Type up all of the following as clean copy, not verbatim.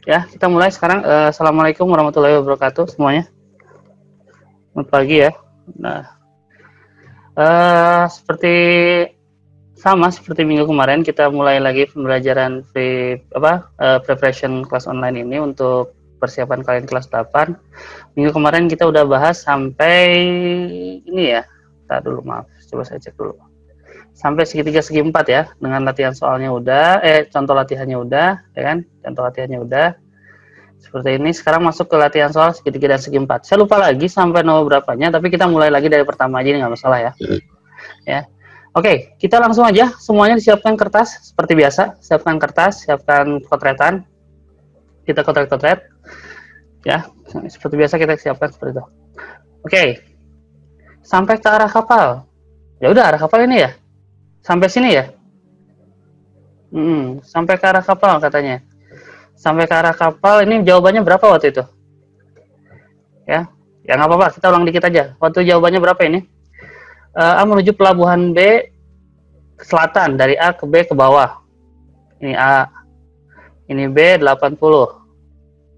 Ya, kita mulai sekarang. Assalamualaikum warahmatullahi wabarakatuh semuanya. Selamat pagi ya. Nah, seperti minggu kemarin kita mulai lagi pembelajaran preparation kelas online ini untuk persiapan kalian kelas 8. Minggu kemarin kita udah bahas sampai ini ya. Tadi dulu, maaf. Coba saya cek dulu. Sampai segitiga segi 4 ya, dengan latihan soalnya udah, contoh latihannya udah, ya kan? Contoh latihannya udah. Seperti ini, sekarang masuk ke latihan soal segitiga dan segi 4. Saya lupa lagi sampai nomor berapanya, tapi kita mulai lagi dari pertama aja, nggak masalah ya. Ya. Oke, kita langsung aja. Semuanya disiapkan kertas, seperti biasa. Siapkan kertas, siapkan potretan. Kita kotret-kotret. Ya, seperti biasa kita siapkan seperti itu. Oke. Sampai ke arah kapal. Ya udah, arah kapal ini ya. Sampai sini ya. Sampai ke arah kapal katanya. Sampai ke arah kapal, ini jawabannya berapa waktu itu? Ya nggak apa-apa, kita ulang dikit aja. Waktu jawabannya berapa ini? A menuju pelabuhan B ke selatan, dari A ke B ke bawah. Ini A, ini B 80,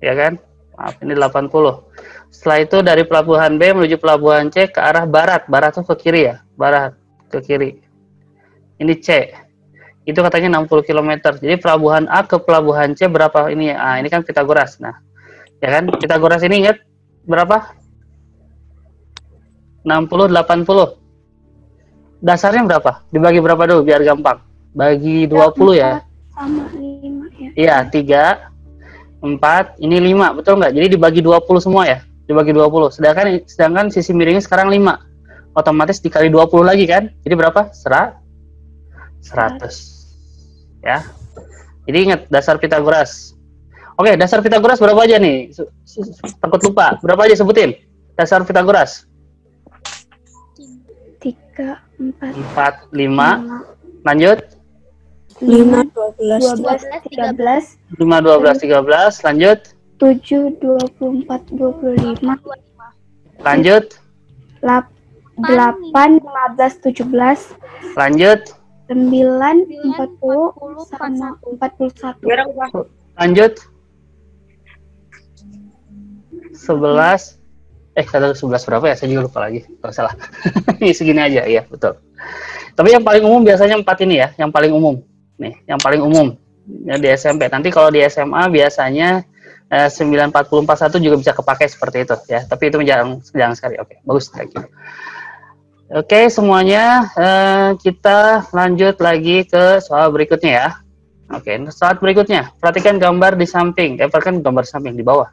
ya kan? Maaf, ini 80. Setelah itu dari pelabuhan B menuju pelabuhan C ke arah barat. Barat tuh ke kiri ya, barat ke kiri. Ini C. Itu katanya 60 km. Jadi pelabuhan A ke pelabuhan C berapa ini? Ini kan Pitagoras. Nah, ya kan? Pitagoras ini ingat berapa? 60, 80. Dasarnya berapa? Dibagi berapa dulu biar gampang? Bagi 20 ya? Sama 5 ya? Iya, 3, 4, ini 5, betul nggak? Jadi dibagi 20 semua ya? Dibagi 20. Sedangkan sisi miringnya sekarang 5. Otomatis dikali 20 lagi kan? Jadi berapa? 100. Ya. Jadi ingat dasar Pitagoras. Oke, dasar Pitagoras berapa aja nih? Takut lupa. Berapa aja sebutin? Dasar Pitagoras. 3, 4, 5. Lanjut. 5, 12, 13. 5, 12, 13. Lanjut. 7, 24, 25. Lanjut. 8, 15, 17. Lanjut. 9, 40, sama 41. Lanjut. 11. 11 berapa ya? Saya juga lupa lagi. Kalau salah. Ini segini aja, iya betul. Tapi yang paling umum biasanya 4 ini ya, yang paling umum. Nih, yang paling umum ya, di SMP. Nanti kalau di SMA biasanya 94041 juga bisa kepakai seperti itu ya. Tapi itu jarang sekali. Oke, bagus. Oke, semuanya kita lanjut lagi ke soal berikutnya ya. Oke, soal berikutnya. Perhatikan gambar di samping. Perhatikan gambar samping di bawah.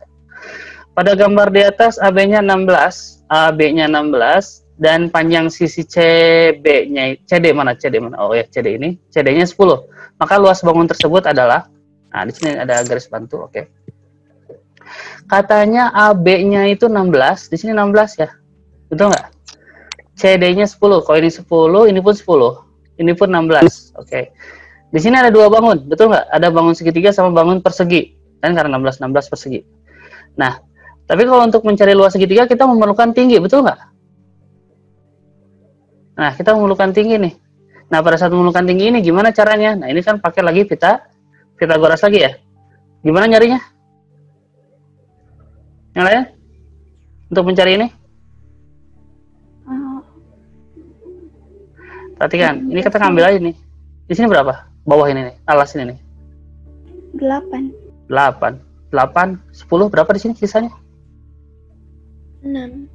Pada gambar di atas AB-nya 16, AB-nya 16, dan panjang sisi CB-nya, CD mana? Oh ya, CD ini. CD-nya 10. Maka luas bangun tersebut adalah, nah di sini ada garis bantu, oke. Katanya AB-nya itu 16, di sini 16 ya. Betul nggak? CD-nya 10. Kalau ini 10, ini pun 10. Ini pun 16, oke. Di sini ada dua bangun, betul nggak? Ada bangun segitiga sama bangun persegi. Kan karena 16 persegi. Nah, tapi kalau untuk mencari luas segitiga kita memerlukan tinggi, betul nggak? Nah, kita memerlukan tinggi nih. Nah, pada saat memerlukan tinggi ini gimana caranya? Nah, ini kan pakai lagi Pitagoras lagi ya. Gimana nyarinya? Yang lain? Untuk mencari ini? Perhatikan, ini kita ngambil aja nih. Di sini berapa? Bawah ini nih, alas ini nih. 8. 8. 8, 10, berapa di sini sisanya? 6.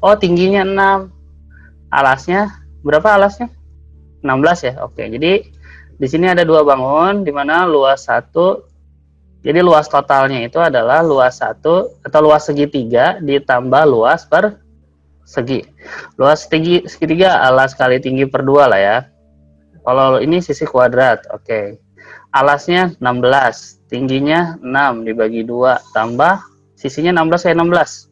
Oh, tingginya 6. Alasnya, berapa alasnya? 16 ya? Oke, jadi di sini ada dua bangun, di mana luas 1. Jadi luas totalnya itu adalah luas 1, atau luas segitiga ditambah luas persegi. Luas segitiga alas kali tinggi per 2 lah ya. Kalau ini sisi kuadrat, oke. Alasnya 16, tingginya 6 dibagi 2, tambah sisinya 16 kali 16.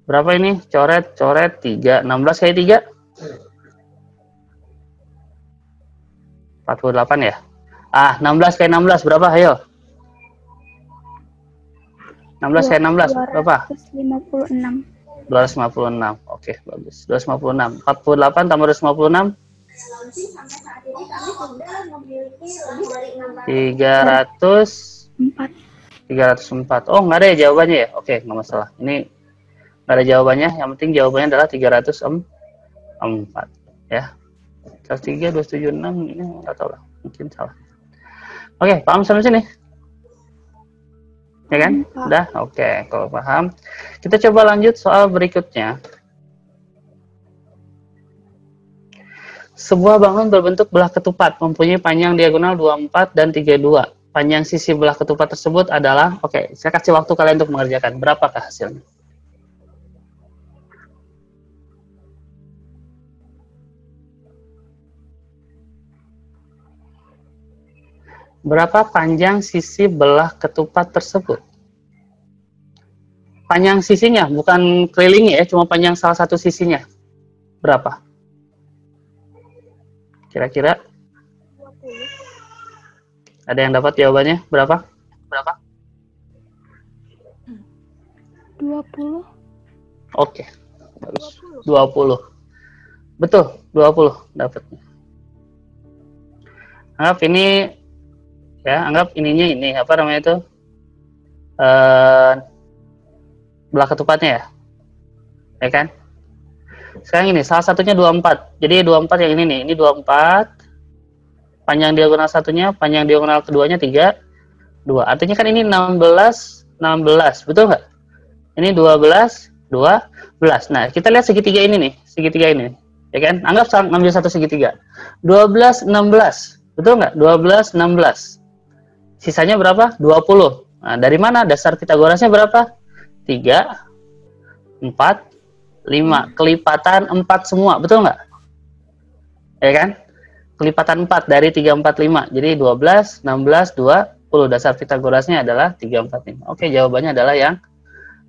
Berapa ini? Coret 3. 16 kali 3? 48 ya? 16 kali 16 berapa? Ayo. 16 kali 16 berapa? 256. 256. Oke, bagus. 256. 48 tambah 256? 304. Oh, nggak ada ya jawabannya ya? Oke, nggak masalah. Ini nggak ada jawabannya. Yang penting jawabannya adalah 304 ya. 103, 276 ini nggak tahu lah. Mungkin salah. Oke, paham sampai sini? Ya kan? Udah? Oke, kalau paham. Kita coba lanjut soal berikutnya. Sebuah bangun berbentuk belah ketupat, mempunyai panjang diagonal 24 dan 32. Panjang sisi belah ketupat tersebut adalah, oke, saya kasih waktu kalian untuk mengerjakan. Berapakah hasilnya? Berapa panjang sisi belah ketupat tersebut? Panjang sisinya, bukan kelilingnya ya, cuma panjang salah satu sisinya. Berapa? Kira-kira? 20. Ada yang dapat jawabannya? Berapa? 20. Oke. Bagus. 20. Betul, 20 dapatnya. Anggap ini ya, anggap ininya ini apa namanya itu? Belah ketupatnya ya. Ya kan? Sekarang ini salah satunya 24. Jadi 24 yang ini nih, ini 24. Panjang diagonal satunya, panjang diagonal keduanya 3, 2. Artinya kan ini 16, 16. Betul nggak? Ini 12, 12. Nah, kita lihat segitiga ini nih, segitiga ini. Ya kan? Anggap ngambil satu segitiga. 12, 16. Betul nggak? 12, 16. Sisanya berapa? 20. Nah, dari mana? Dasar Pitagorasnya berapa? 3, 4, 5. Kelipatan 4 semua. Betul nggak? Ya kan? Kelipatan 4 dari 3, 4, 5. Jadi 12, 16, 20. Dasar Pitagorasnya adalah 3, 4, 5. Oke, jawabannya adalah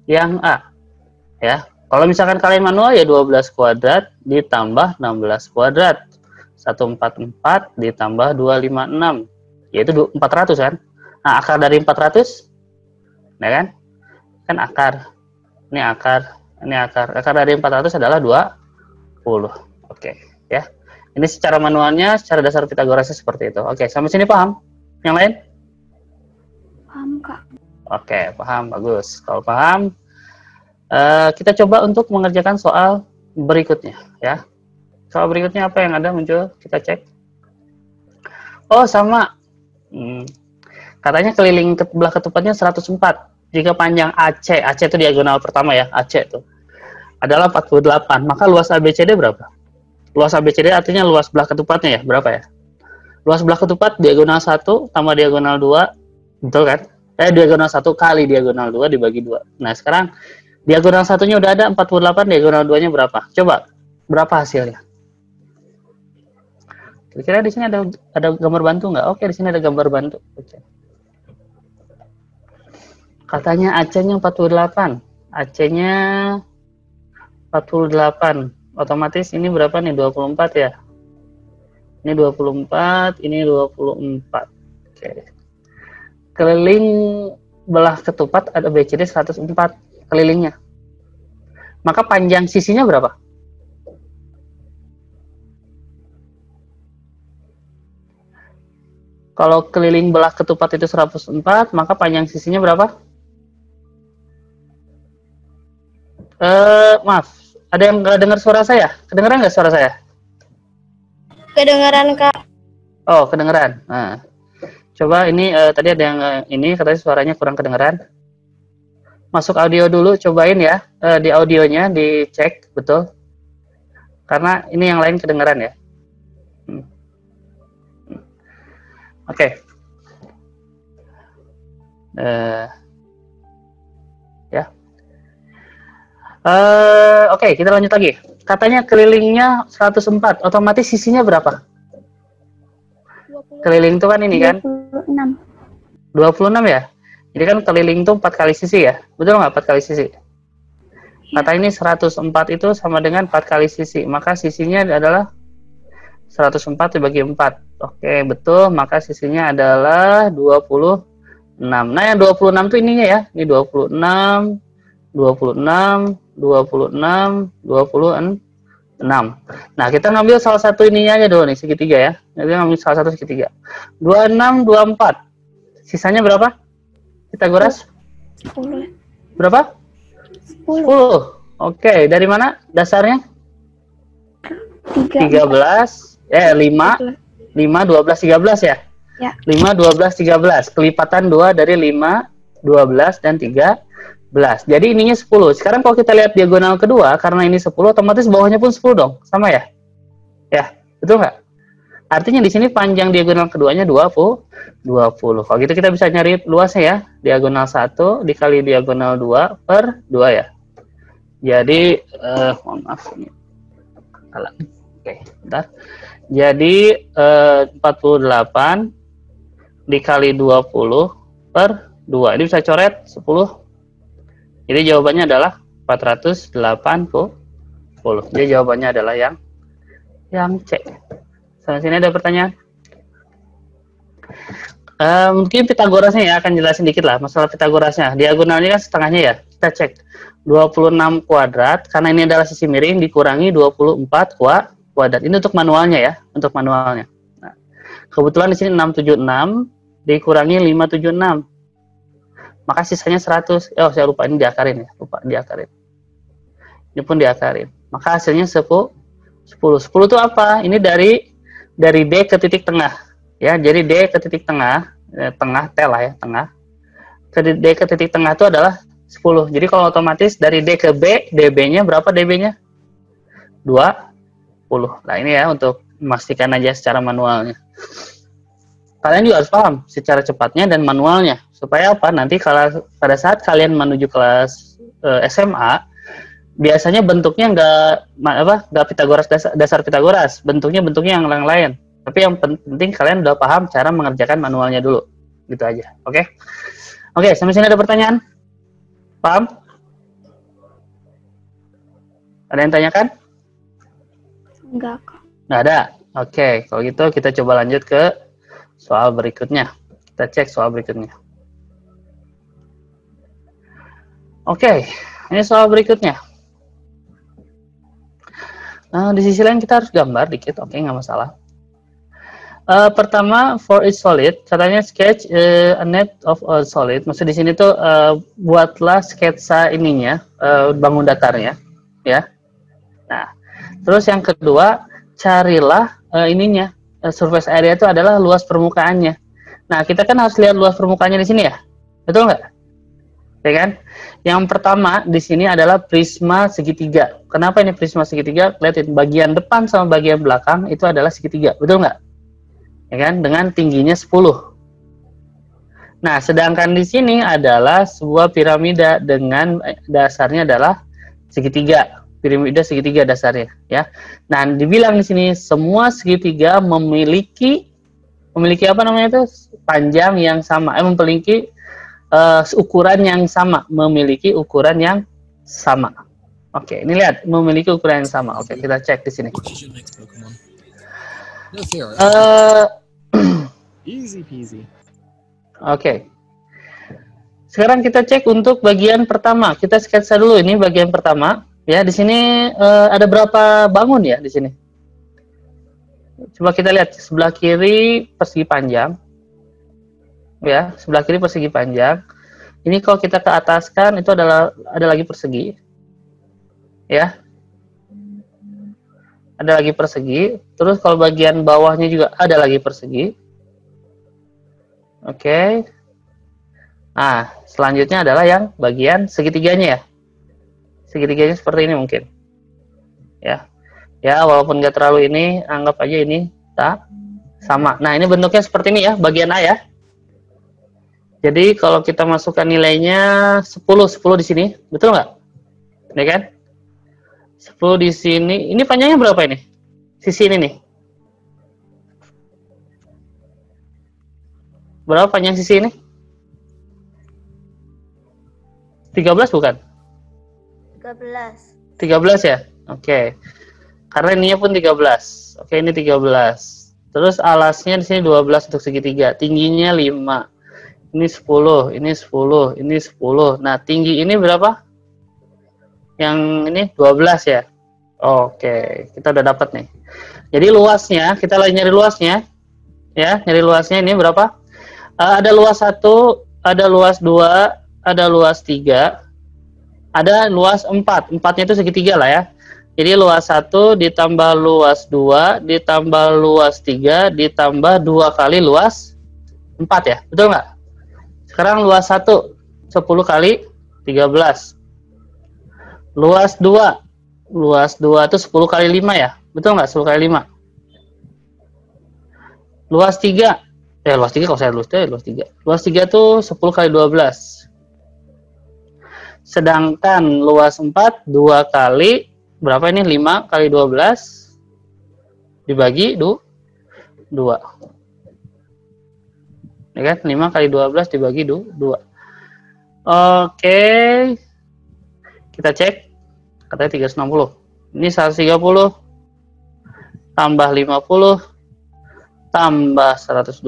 yang A. Ya. Kalau misalkan kalian manual ya 12 kuadrat ditambah 16 kuadrat. 144 ditambah 256. Yaitu 400 kan? Nah, akar dari 400, ya kan? Kan akar. Ini akar. Ini akar. Akar dari 400 adalah 20. Oke, ya. Ini secara manualnya, secara dasar Pitagorasnya seperti itu. Oke, sampai sini paham? Yang lain? Paham, Kak. Oke, paham. Bagus. Kalau paham, kita coba untuk mengerjakan soal berikutnya, ya. Soal berikutnya apa yang ada muncul? Kita cek. Oh, sama. Katanya keliling belah ketupatnya 104. Jika panjang AC itu diagonal pertama ya, AC itu adalah 48, maka luas ABCD berapa? Luas ABCD artinya luas belah ketupatnya ya, berapa ya? Luas belah ketupat diagonal 1 tambah diagonal 2, betul kan? Diagonal 1 kali diagonal 2 dibagi 2. Nah, sekarang diagonal satunya udah ada 48, diagonal 2-nya berapa? Coba, berapa hasilnya? Kira-kira di sini ada gambar bantu nggak? Oke, di sini ada gambar bantu. Oke. Katanya AC-nya 48. AC-nya 48. Otomatis ini berapa nih? 24 ya? Ini 24, ini 24. Oke. Keliling belah ketupat ada BCD 104 kelilingnya. Maka panjang sisinya berapa? Kalau keliling belah ketupat itu 104, maka panjang sisinya berapa? Maaf, ada yang nggak dengar suara saya? Kedengeran nggak suara saya? Kedengeran, Kak. Oh, kedengeran. Nah, coba ini tadi ada yang ini katanya suaranya kurang kedengeran. Masuk audio dulu, cobain ya. Di audionya dicek betul. Karena ini yang lain kedengeran ya. Oke. Ya. Oke, kita lanjut lagi. Katanya kelilingnya 104, otomatis sisinya berapa? 20. Keliling itu kan ini kan? 26. 26 ya? Jadi kan keliling itu 4 kali sisi ya? Betul nggak 4 kali sisi? Kata ini 104 itu sama dengan 4 kali sisi, maka sisinya adalah 104 dibagi 4. Oke, betul, maka sisinya adalah 26. Nah, yang 26 itu ininya ya. Ini 26, 26, 26, 26, 6. Nah, kita ngambil salah satu ininya aja dulu nih, segitiga ya. Jadi ngambil salah satu segitiga. 26, 24. Sisanya berapa? Pitagoras? 10. Berapa? 10. 10. Oke, dari mana dasarnya? 3, 13. 5. 5, 12, 13 ya? Ya. 5, 12, 13. Kelipatan 2 dari 5, 12, dan 13. Jadi ininya 10. Sekarang kalau kita lihat diagonal kedua, karena ini 10, otomatis bawahnya pun 10 dong. Sama ya? Ya, betul nggak? Artinya di sini panjang diagonal keduanya 20. Kalau gitu kita bisa nyari luasnya ya. Diagonal 1 dikali diagonal 2 per 2 ya. Jadi, mohon maaf. Oke, bentar. Jadi, 48 dikali 20 per 2. Ini bisa coret 10. Jadi jawabannya adalah 480. Jadi jawabannya adalah yang C. Sampai sini ada pertanyaan? Mungkin Pitagorasnya ya, akan jelasin dikit lah masalah Pitagorasnya. Diagonalnya kan setengahnya ya. Kita cek 26 kuadrat, karena ini adalah sisi miring, dikurangi 24 kuadrat. Ini untuk manualnya ya, untuk manualnya. Nah, kebetulan di sini 676 dikurangi 576. Maka sisanya 100. Oh, saya lupa, ini diakarin ya. Ini pun diakarin. Maka hasilnya 10. 10 itu apa? Ini dari D ke titik tengah. Ya, jadi D ke titik tengah, tengah T lah ya, tengah. D ke titik tengah itu adalah 10. Jadi kalau otomatis dari D ke B, DB-nya berapa DB-nya? 20. Nah, ini ya untuk memastikan aja secara manualnya. Kalian juga harus paham secara cepatnya dan manualnya. Supaya apa? Nanti kalau pada saat kalian menuju kelas SMA, biasanya bentuknya nggak Pitagoras dasar Pitagoras, bentuknya yang lain. Tapi yang penting kalian udah paham cara mengerjakan manualnya dulu. Gitu aja. Oke? Oke, sampai sini ada pertanyaan? Paham? Ada yang tanyakan? Enggak, Kak. Nggak ada. Oke, kalau gitu kita coba lanjut ke soal berikutnya. Kita cek soal berikutnya. Oke, ini soal berikutnya. Di sisi lain kita harus gambar dikit, oke, nggak masalah. Pertama, for each solid, katanya sketch a net of a solid. Maksud di sini tuh buatlah sketsa ininya, bangun datarnya, ya. Nah, terus yang kedua, carilah ininya, surface area itu adalah luas permukaannya. Nah, kita kan harus lihat luas permukaannya di sini ya, betul nggak? Ya kan? Yang pertama di sini adalah prisma segitiga. Kenapa ini prisma segitiga? Lihatin, bagian depan sama bagian belakang itu adalah segitiga, betul nggak? Ya kan? Dengan tingginya 10. Nah, sedangkan di sini adalah sebuah piramida dengan dasarnya adalah segitiga. Piramida segitiga dasarnya, ya. Nah, dibilang di sini semua segitiga memiliki apa namanya itu? Panjang yang sama. Memiliki ukuran yang sama, memiliki ukuran yang sama. Oke, ini lihat, memiliki ukuran yang sama. Oke, kita cek di sini. Easy peasy. Oke. Sekarang kita cek untuk bagian pertama. Kita sketsa dulu ini bagian pertama. Ya, di sini ada berapa bangun ya di sini? Coba kita lihat sebelah kiri persegi panjang. Ya, sebelah kiri persegi panjang. Ini kalau kita ke ataskan itu ada lagi persegi. Ya. Ada lagi persegi. Terus kalau bagian bawahnya juga ada lagi persegi. Oke. Nah, selanjutnya adalah yang bagian segitiganya ya. Segitiganya seperti ini mungkin. Ya. Ya, walaupun nggak terlalu ini, anggap aja ini sama. Nah, ini bentuknya seperti ini ya, bagian A ya. Jadi kalau kita masukkan nilainya 10 di sini, betul nggak? Ini kan? 10 di sini. Ini panjangnya berapa ini? Sisi ini nih. Berapa panjang sisi ini? 13 bukan? 13. 13 ya? Oke. Karena ininya pun 13. Oke, ini 13. Terus alasnya di sini 12 untuk segitiga. Tingginya 5. Ini 10, ini 10, ini 10. Nah, tinggi ini berapa? Yang ini 12 ya. Oke, kita udah dapat nih. Jadi luasnya, kita lagi nyari luasnya. Ya, nyari luasnya ini berapa? Ada luas 1, ada luas 2, ada luas 3, ada luas 4. 4-nya itu segitiga lah ya. Jadi luas 1 ditambah luas 2 ditambah luas 3 ditambah 2 kali luas 4 ya. Betul nggak? Sekarang luas 1 10 kali 13. Luas 2. Luas 2 itu 10 kali 5 ya. Betul nggak? 10 kali 5. Luas 3. Luas 3 kalau saya luas 3. Luas 3 itu 10 kali 12. Sedangkan luas 4 2 kali berapa ini? 5 kali 12 dibagi 2. Ya kan? 5 kali 12 dibagi 2. Oke. Kita cek. Katanya 360. Ini 130 tambah 50 tambah 120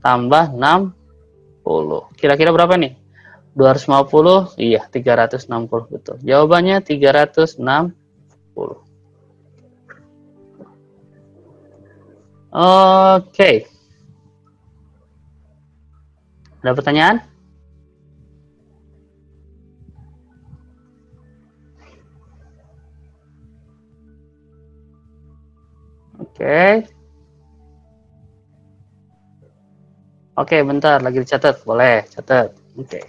tambah 60. Kira-kira berapa nih? 250, iya 360 betul. Jawabannya 360. Oke. Ada pertanyaan? Oke. Oke, bentar lagi dicatat. Boleh, catat. Oke.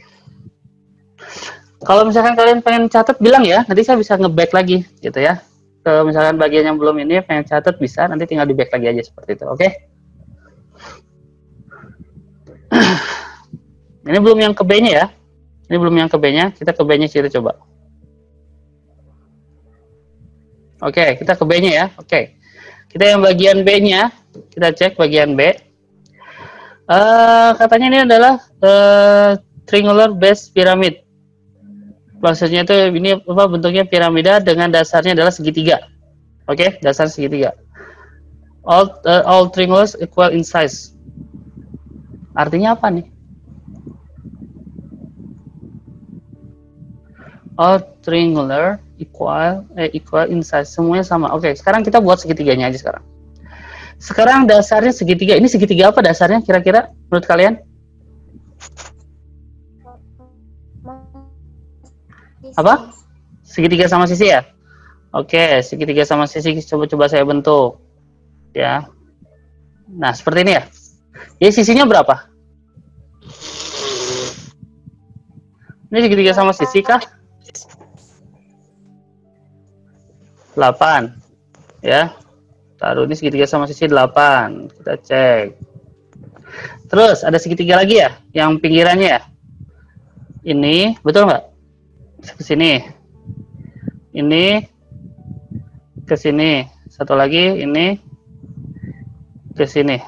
Kalau misalkan kalian pengen catat bilang ya, nanti saya bisa nge-back lagi gitu ya. Kalau misalkan bagian yang belum ini pengen catat bisa, nanti tinggal di-back lagi aja seperti itu. Oke. Ini belum yang ke B-nya ya. Ini belum yang ke B-nya, kita ke B-nya kita coba. Oke, kita ke B-nya ya. Oke. Kita yang bagian B-nya, kita cek bagian B. Katanya ini adalah triangular base pyramid. Maksudnya itu ini apa bentuknya piramida dengan dasarnya adalah segitiga. Oke, dasar segitiga. All triangles equal in size. Artinya apa nih? All triangular equal in size. Semuanya sama. Oke, sekarang kita buat segitiganya aja sekarang. Sekarang dasarnya segitiga. Ini segitiga apa dasarnya kira-kira menurut kalian? Apa? Segitiga sama sisi ya? Oke, segitiga sama sisi coba saya bentuk. Ya. Nah, seperti ini ya. Jadi sisinya berapa? Ini segitiga sama sisi kah? 8. Ya. Taruh ini segitiga sama sisi 8. Kita cek. Terus ada segitiga lagi ya, yang pinggirannya ya. Ini, betul nggak? Ke sini. Ini ke sini. Satu lagi ini ke sini.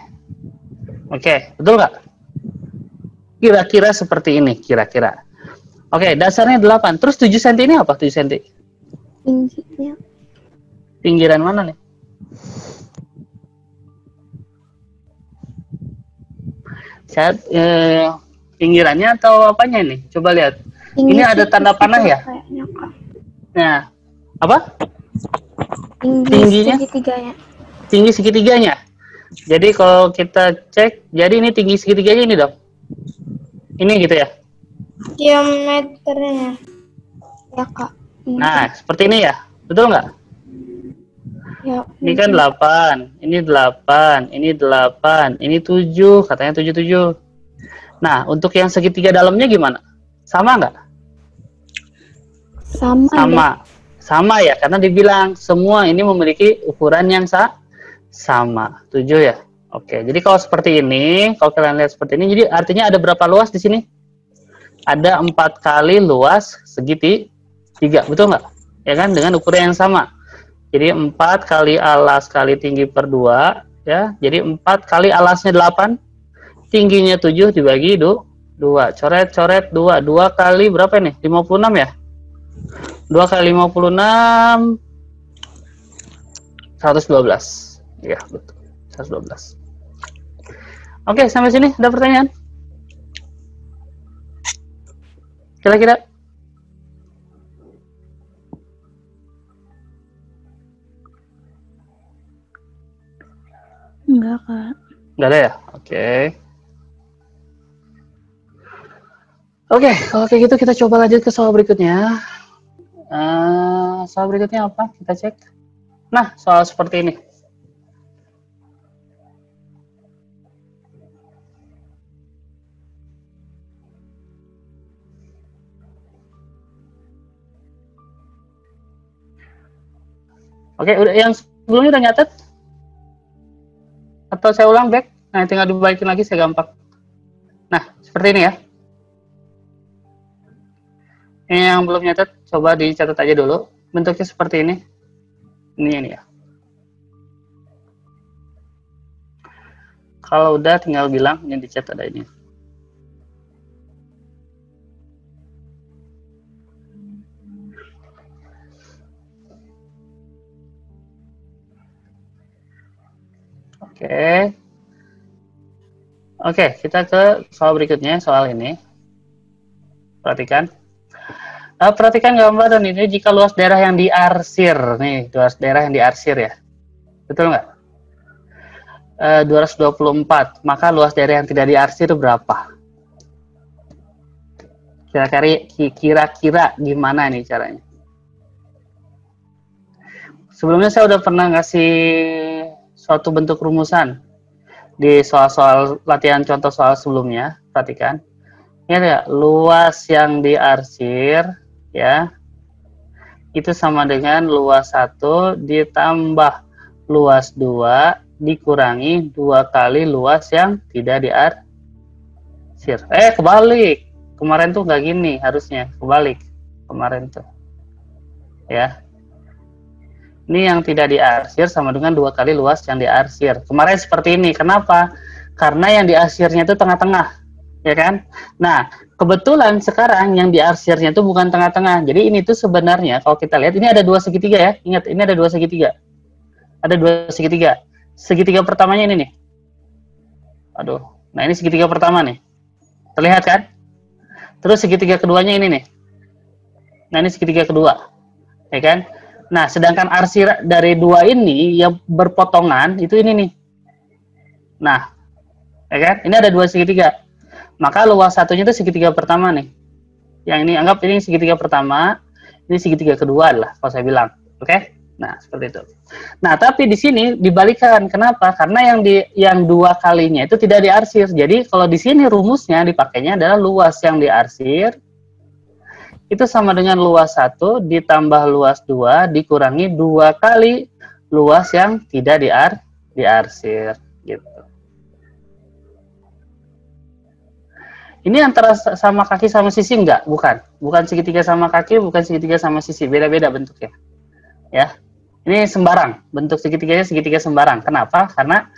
Oke, betul nggak? Kira-kira seperti ini, kira-kira. Oke, dasarnya 8. Terus 7 cm ini apa? 7 cm. Tingginya. Pinggiran mana nih? Saya pinggirannya atau apanya nih? Coba lihat. Ini ada tanda panah ya? Kayaknya, Kak. Nah, apa? Tingginya segitiganya. Tinggi segitiganya. Jadi kalau kita cek, jadi ini tinggi segitiganya ini dong. Ini gitu ya? Diameternya. Ya, Kak. Nah, seperti ini ya. Betul nggak? Ya, Ini kan 8, ini 8, ini 8, ini 7, katanya 77. Nah, untuk yang segitiga dalamnya gimana? Sama nggak? sama. Sama ya, karena dibilang semua ini memiliki ukuran yang sama. 7 ya? Oke, jadi kalau seperti ini, kalau kalian lihat seperti ini, jadi artinya ada berapa luas di sini? Ada 4 kali luas segitiga, betul nggak? Ya kan, dengan ukuran yang sama. Jadi 4 kali alas kali tinggi per 2, ya. Jadi 4 kali alasnya 8, tingginya 7 dibagi 2. Coret-coret 2. 2 kali berapa nih? 56 ya? 2 kali 56, 112. Ya, betul. 112. Oke, sampai sini ada pertanyaan? Kira-kira? Enggak, Kak. Nggak ada ya? Oke. Oke, kalau kayak gitu kita coba lanjut ke soal berikutnya. Soal berikutnya apa? Kita cek. Nah, soal seperti ini. Oke, udah yang sebelumnya udah nyatet? Atau saya ulang back? Nah, tinggal dibalikin lagi, saya gampang. Nah, seperti ini ya. Ini yang belum nyatet, coba dicatat aja dulu. Bentuknya seperti ini. Ini ya. Kalau udah tinggal bilang, ini dicat ada ini. Oke. Oke, kita ke soal berikutnya, soal ini. Perhatikan. Perhatikan gambar dan ini jika luas daerah yang diarsir. Nih, luas daerah yang diarsir ya. Betul nggak? 224. Maka luas daerah yang tidak diarsir berapa? Kira-kira gimana nih caranya? Sebelumnya saya udah pernah ngasih suatu bentuk rumusan di soal-soal latihan contoh soal sebelumnya. Perhatikan. Ini ada luas yang diarsir ya. Itu sama dengan luas 1 ditambah luas 2 dikurangi 2 kali luas yang tidak diarsir. Kebalik. Kemarin tuh nggak gini harusnya. Kebalik. Kemarin tuh. Ya. Ini yang tidak diarsir sama dengan 2 kali luas yang diarsir. Kemarin seperti ini. Kenapa? Karena yang diarsirnya itu tengah-tengah. Ya kan? Nah, kebetulan sekarang yang diarsirnya itu bukan tengah-tengah. Jadi ini tuh sebenarnya kalau kita lihat ini ada 2 segitiga ya. Ingat, ini ada 2 segitiga. Ada 2 segitiga. Segitiga pertamanya ini nih. Aduh. Nah, ini segitiga pertama nih. Terlihat kan? Terus segitiga keduanya ini nih. Nah, ini segitiga kedua. Ya kan? Nah, sedangkan arsir dari 2 ini yang berpotongan itu ini nih. Nah, ya kan? Ini ada 2 segitiga. Maka luas satunya itu segitiga pertama nih. Yang ini anggap ini segitiga pertama, ini segitiga kedua lah kalau saya bilang. Oke? Nah, seperti itu. Nah, tapi di sini dibalikan. Kenapa? Karena yang 2 kalinya itu tidak diarsir. Jadi kalau di sini rumusnya dipakainya adalah luas yang diarsir itu sama dengan luas 1 ditambah luas 2 dikurangi 2 kali luas yang tidak diarsir gitu. Ini antara sama kaki sama sisi enggak? Bukan. Bukan segitiga sama kaki, bukan segitiga sama sisi. Beda-beda bentuknya. Ya. Ini sembarang. Bentuk segitiganya segitiga sembarang. Kenapa? Karena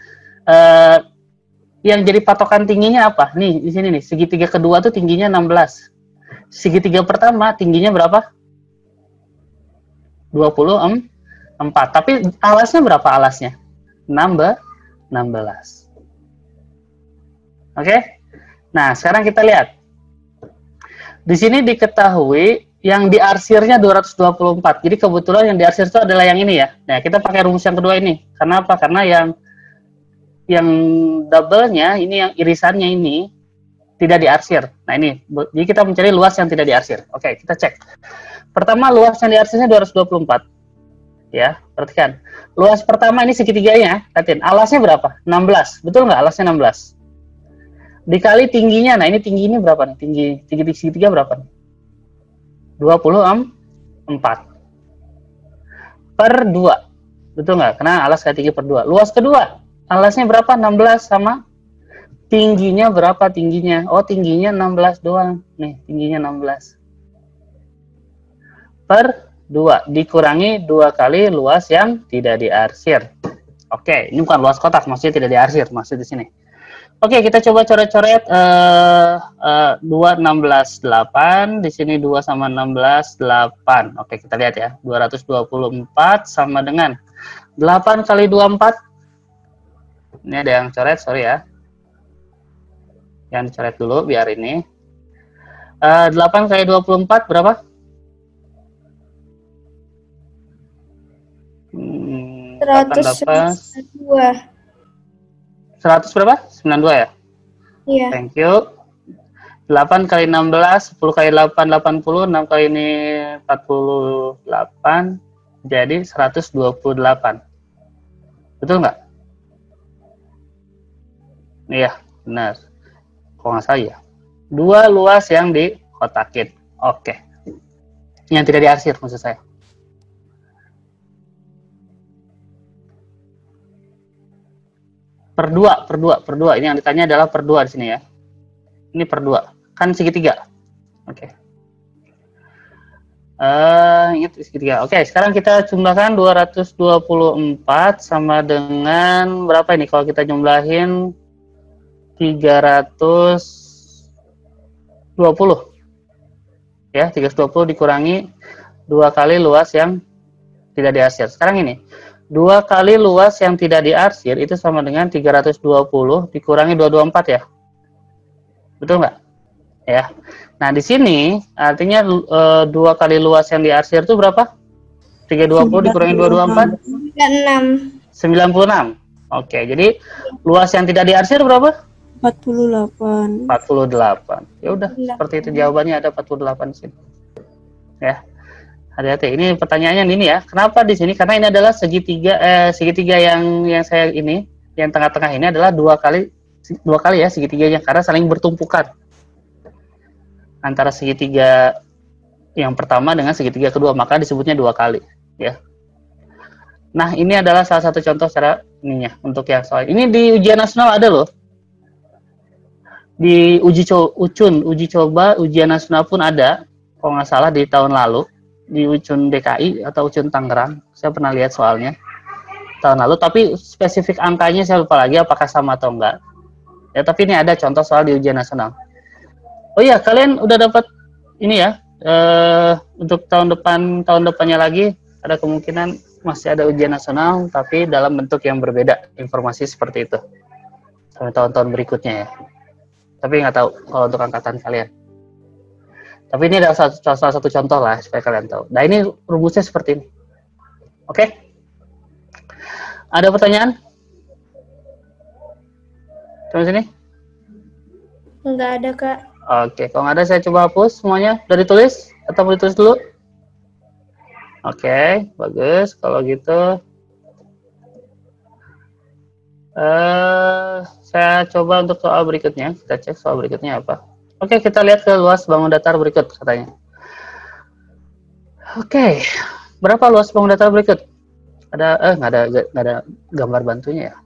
yang jadi patokan tingginya apa? Nih, di sini nih. Segitiga kedua tuh tingginya 16. Segitiga pertama tingginya berapa? 24. Tapi alasnya berapa alasnya? 16. Oke? Nah, sekarang kita lihat. Di sini diketahui yang diarsirnya 224. Jadi kebetulan yang diarsir itu adalah yang ini ya. Nah, kita pakai rumus yang kedua ini. Karena apa? Karena yang double-nya ini yang irisannya ini tidak diarsir. Nah, ini. Jadi kita mencari luas yang tidak diarsir. Oke, kita cek. Pertama, luas yang diarsirnya 224. Ya, perhatikan. Luas pertama ini segitiganya. Lihatin, alasnya berapa? 16. Betul nggak alasnya 16? Dikali tingginya. Nah, ini tingginya berapa nih? Tinggi segitiga berapa nih? 24. Per 2. Betul nggak? Karena alas kali tinggi per 2. Luas kedua. Alasnya berapa? 16 sama tingginya berapa tingginya? Oh, tingginya 16 doang. Nih, tingginya 16. Per 2. Dikurangi 2 kali luas yang tidak diarsir. Oke, ini bukan luas kotak, maksudnya tidak diarsir. Maksud di sini. Oke, kita coba coret-coret 2, 16, 8. Di sini 2 sama 16, 8. Oke, kita lihat ya. 224 sama dengan 8 kali 24. Ini ada yang coret, sorry ya. Yang dicoret dulu biar ini. 8 kali 24 berapa? 192. 100 berapa? 92 ya? Iya. Thank you. 8 kali 16, 10 kali 8, 80, 6 kali ini 48, jadi 128. Betul nggak? Iya, benar. Kok nggak salah ya? 2 luas yang dikotakin. Oke. Yang tidak diarsir maksud saya. Per 2. Ini yang ditanya adalah per 2 di sini ya. Ini per 2. Kan segitiga. Oke. Ingat segitiga. Oke, sekarang kita jumlahkan 224 sama dengan berapa ini kalau kita jumlahin 320. Ya, 320 dikurangi 2 kali luas yang tidak diarsir. Sekarang ini, 2 kali luas yang tidak diarsir itu sama dengan 320 dikurangi 224 ya. Betul nggak? Ya. Nah, di sini artinya 2 kali luas yang diarsir itu berapa? 320 dikurangi 224? 96. Oke, jadi luas yang tidak diarsir berapa? 48. 48. Ya udah, seperti itu jawabannya, ada 48 di sini. Ya. Hati-hati. Ini pertanyaannya ini ya. Kenapa di sini? Karena ini adalah segitiga yang saya ini, yang tengah-tengah ini adalah dua kali ya segitiganya karena saling bertumpukan antara segitiga yang pertama dengan segitiga kedua, maka disebutnya 2 kali ya. Nah, ini adalah salah satu contoh cara ininya untuk yang soal ini di ujian nasional ada loh. Di uji coba ujian nasional pun ada, kalau nggak salah di tahun lalu di Ucun DKI atau Ucun Tangerang, saya pernah lihat soalnya tahun lalu, tapi spesifik angkanya saya lupa lagi apakah sama atau enggak ya, tapi ini ada contoh soal di ujian nasional. Oh iya, kalian udah dapat ini ya, untuk tahun depannya lagi ada kemungkinan masih ada ujian nasional tapi dalam bentuk yang berbeda, informasi seperti itu sampai tahun-tahun berikutnya ya, tapi nggak tahu kalau untuk angkatan kalian. Tapi ini adalah salah satu contoh lah supaya kalian tahu. Nah, ini rumusnya seperti ini. Oke? Ada pertanyaan? Coba sini. Enggak ada, Kak. Oke, kalau nggak ada saya coba hapus semuanya. Udah ditulis? Atau mau ditulis dulu? Oke, bagus. Kalau gitu, saya coba untuk soal berikutnya. Kita cek soal berikutnya apa. Oke, kita lihat ke luas bangun datar berikut katanya. Oke, berapa luas bangun datar berikut? Ada nggak ada gambar bantunya ya.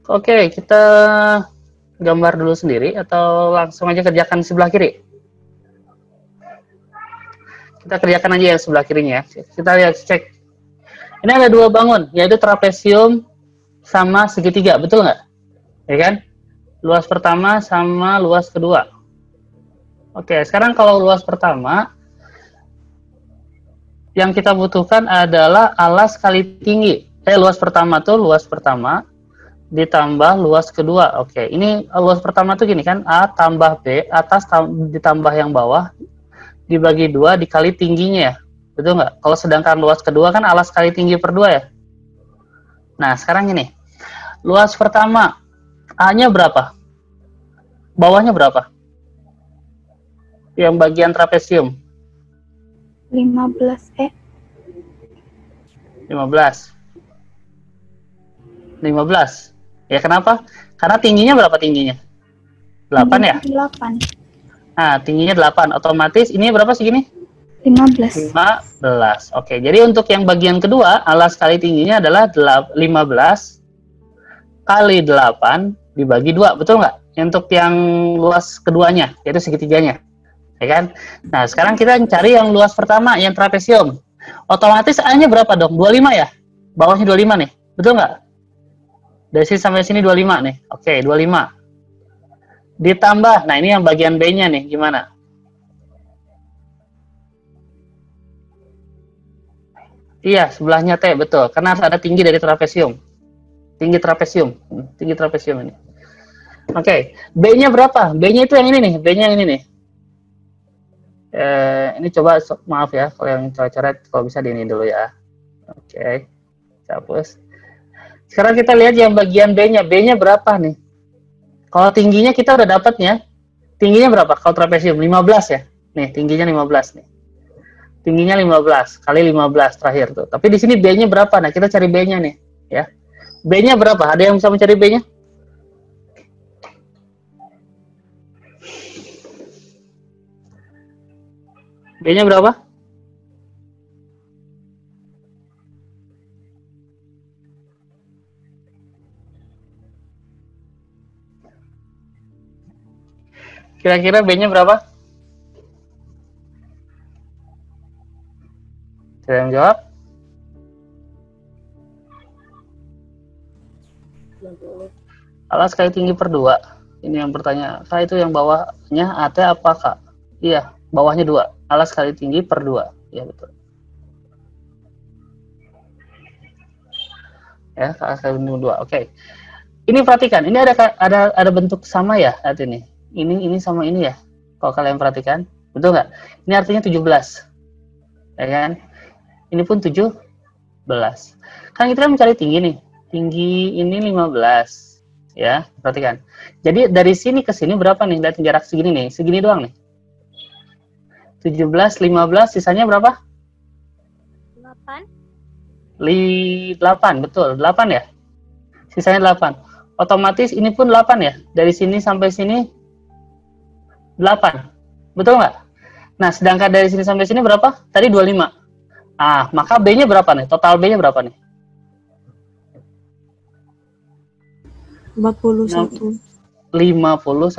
Oke, kita gambar dulu sendiri atau langsung aja kerjakan sebelah kiri. Kita kerjakan aja yang sebelah kirinya ya. Kita lihat cek. Ini ada 2 bangun, yaitu trapesium sama segitiga, betul nggak? Ya kan? Luas pertama sama luas kedua. Oke, sekarang kalau luas pertama, yang kita butuhkan adalah alas kali tinggi. Luas pertama tuh luas pertama ditambah luas kedua. Oke, ini luas pertama tuh gini kan, A tambah B, atas ditambah yang bawah, dibagi 2 dikali tingginya ya. Betul nggak? Kalau sedangkan luas kedua kan alas kali tinggi per 2 ya. Nah, sekarang ini. Luas pertama, A-nya berapa? Bawahnya berapa? Yang bagian trapesium. 15, 15. Ya, kenapa? Karena tingginya berapa tingginya? 8 ya? 8. Nah, tingginya 8. Otomatis ini berapa segini? 15. 15. Oke, jadi untuk yang bagian kedua, alas kali tingginya adalah 15 kali 8 dibagi 2, betul nggak? Untuk yang luas keduanya, yaitu segitiganya. Ya kan? Nah, sekarang kita cari yang luas pertama, yang trapesium. Otomatis A-nya berapa dong? 25 ya? Bawahnya 25 nih, betul nggak? Dari sini sampai sini 25 nih. Oke, 25. Ditambah, nah ini yang bagian B-nya nih, gimana? Iya, sebelahnya T, betul. Karena harus ada tinggi dari trapesium. Tinggi trapesium ini. Oke, B-nya berapa? B-nya itu yang ini nih, B-nya yang ini nih. Ini coba, maaf ya, kalau yang coret-coret, kalau bisa di ini dulu ya. Oke, hapus. Sekarang kita lihat yang bagian B-nya. B-nya berapa nih? Kalau tingginya kita udah dapatnya. Tingginya berapa? Kalau trapesium 15 ya. Nih, tingginya 15 nih. Tingginya 15 kali 15 terakhir tuh. Tapi di sini B-nya berapa? Nah, kita cari B-nya nih, ya. B-nya berapa? Ada yang bisa mencari B-nya? B-nya berapa? Kira-kira B-nya berapa? Ada yang jawab? Alas kali tinggi per 2. Ini yang bertanya. Kak, itu yang bawahnya AT apa, Kak? Iya, bawahnya 2. Alas kali tinggi per 2. Iya, betul. Ya, alas kali tinggi 2. Oke. Ini perhatikan, ini ada bentuk sama ya saat ini. Ini sama ini ya. Kalau kalian perhatikan, betul nggak? Ini artinya 17. Ya kan? Ini pun 17. Kan kita mencari tinggi nih. Tinggi ini 15. Ya, perhatikan. Jadi dari sini ke sini berapa nih? Lihat jarak segini nih. Segini doang nih. 17, 15, sisanya berapa? 8. 8, betul. 8 ya? Sisanya 8. Otomatis ini pun 8 ya? Dari sini sampai sini 8. Betul nggak? Nah, sedangkan dari sini sampai sini berapa? Tadi 25. Ah, maka B-nya berapa nih? Total B-nya berapa nih? 41. 41,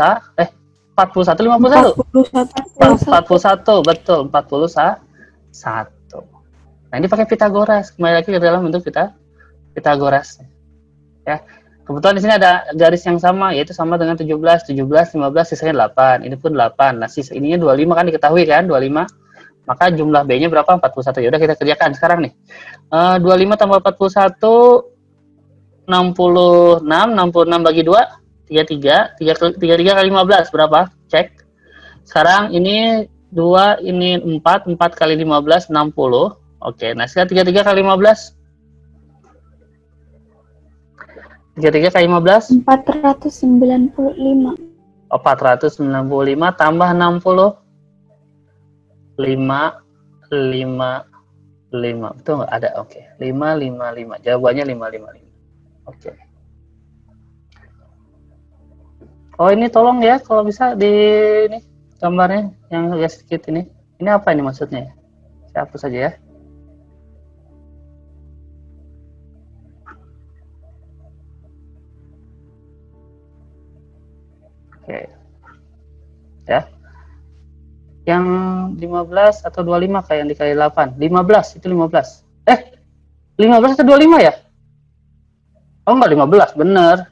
41, betul, 41. Nah, ini pakai Pitagoras. Kembali lagi ke dalam bentuk Pitagoras. Ya. Kebetulan di sini ada garis yang sama, yaitu sama dengan 17, 15, sisanya 8. Ini pun 8. Nah, sisa ininya 25 kan diketahui kan, 25. Maka jumlah B-nya berapa? 41. Ya udah kita kerjakan sekarang nih. 25 tambah 41 66 bagi 2 33 kali 15 berapa? Cek. Sekarang ini 2 ini 4 kali 15 60. Oke, nah sekarang 33 kali 15. 33 kali 15 495. Oh, 495 tambah 60 555. Betul nggak? Ada, oke. 555. Jawabannya 555. Oke. Oh, ini tolong ya kalau bisa di ini gambarnya yang agak sedikit ini. Ini apa ini maksudnya? Saya hapus saja ya. Oke. Ya. Yang 15 atau 25 kayak yang dikali 8. 15, itu 15. 15 atau 25 ya? Oh enggak, 15, bener.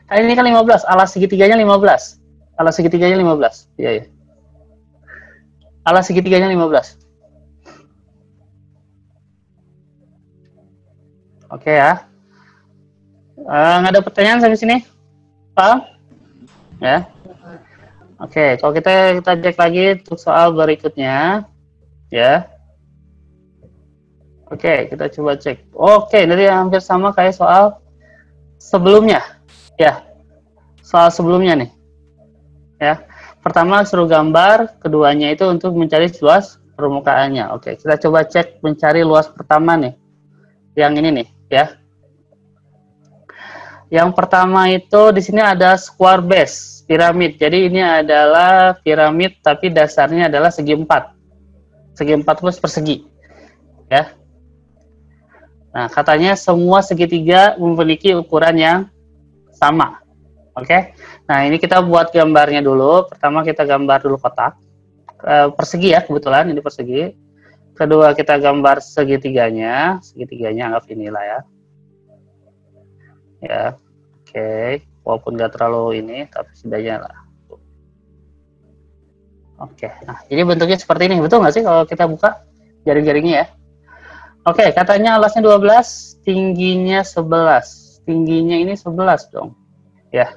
Ini kan 15, alas segitiganya 15. Alas segitiganya 15. Iya, ya. Alas segitiganya 15. Oke ya. Nggak ada pertanyaan sampai sini? Paham? Ya. Oke, kalau kita cek lagi untuk soal berikutnya, ya. Oke, kita coba cek. Oke, jadi hampir sama kayak soal sebelumnya, ya. Soal sebelumnya nih, ya. Pertama suruh gambar, keduanya itu untuk mencari luas permukaannya. Oke, kita coba cek mencari luas pertama nih, yang ini nih, ya. Yang pertama itu di sini ada square base, piramid. Jadi ini adalah piramid tapi dasarnya adalah segi 4. Segi 4 plus persegi. Ya. Nah, katanya semua segitiga memiliki ukuran yang sama. Oke. Nah, ini kita buat gambarnya dulu. Pertama kita gambar dulu kotak. Persegi ya, kebetulan ini persegi. Kedua kita gambar segitiganya. Segitiganya anggap inilah ya. Ya, oke, walaupun nggak terlalu ini, tapi setidaknya lah. Oke, nah jadi bentuknya seperti ini, betul nggak sih kalau kita buka jaring-jaringnya ya? Oke, katanya alasnya 12, tingginya 11, tingginya ini 11 dong, ya.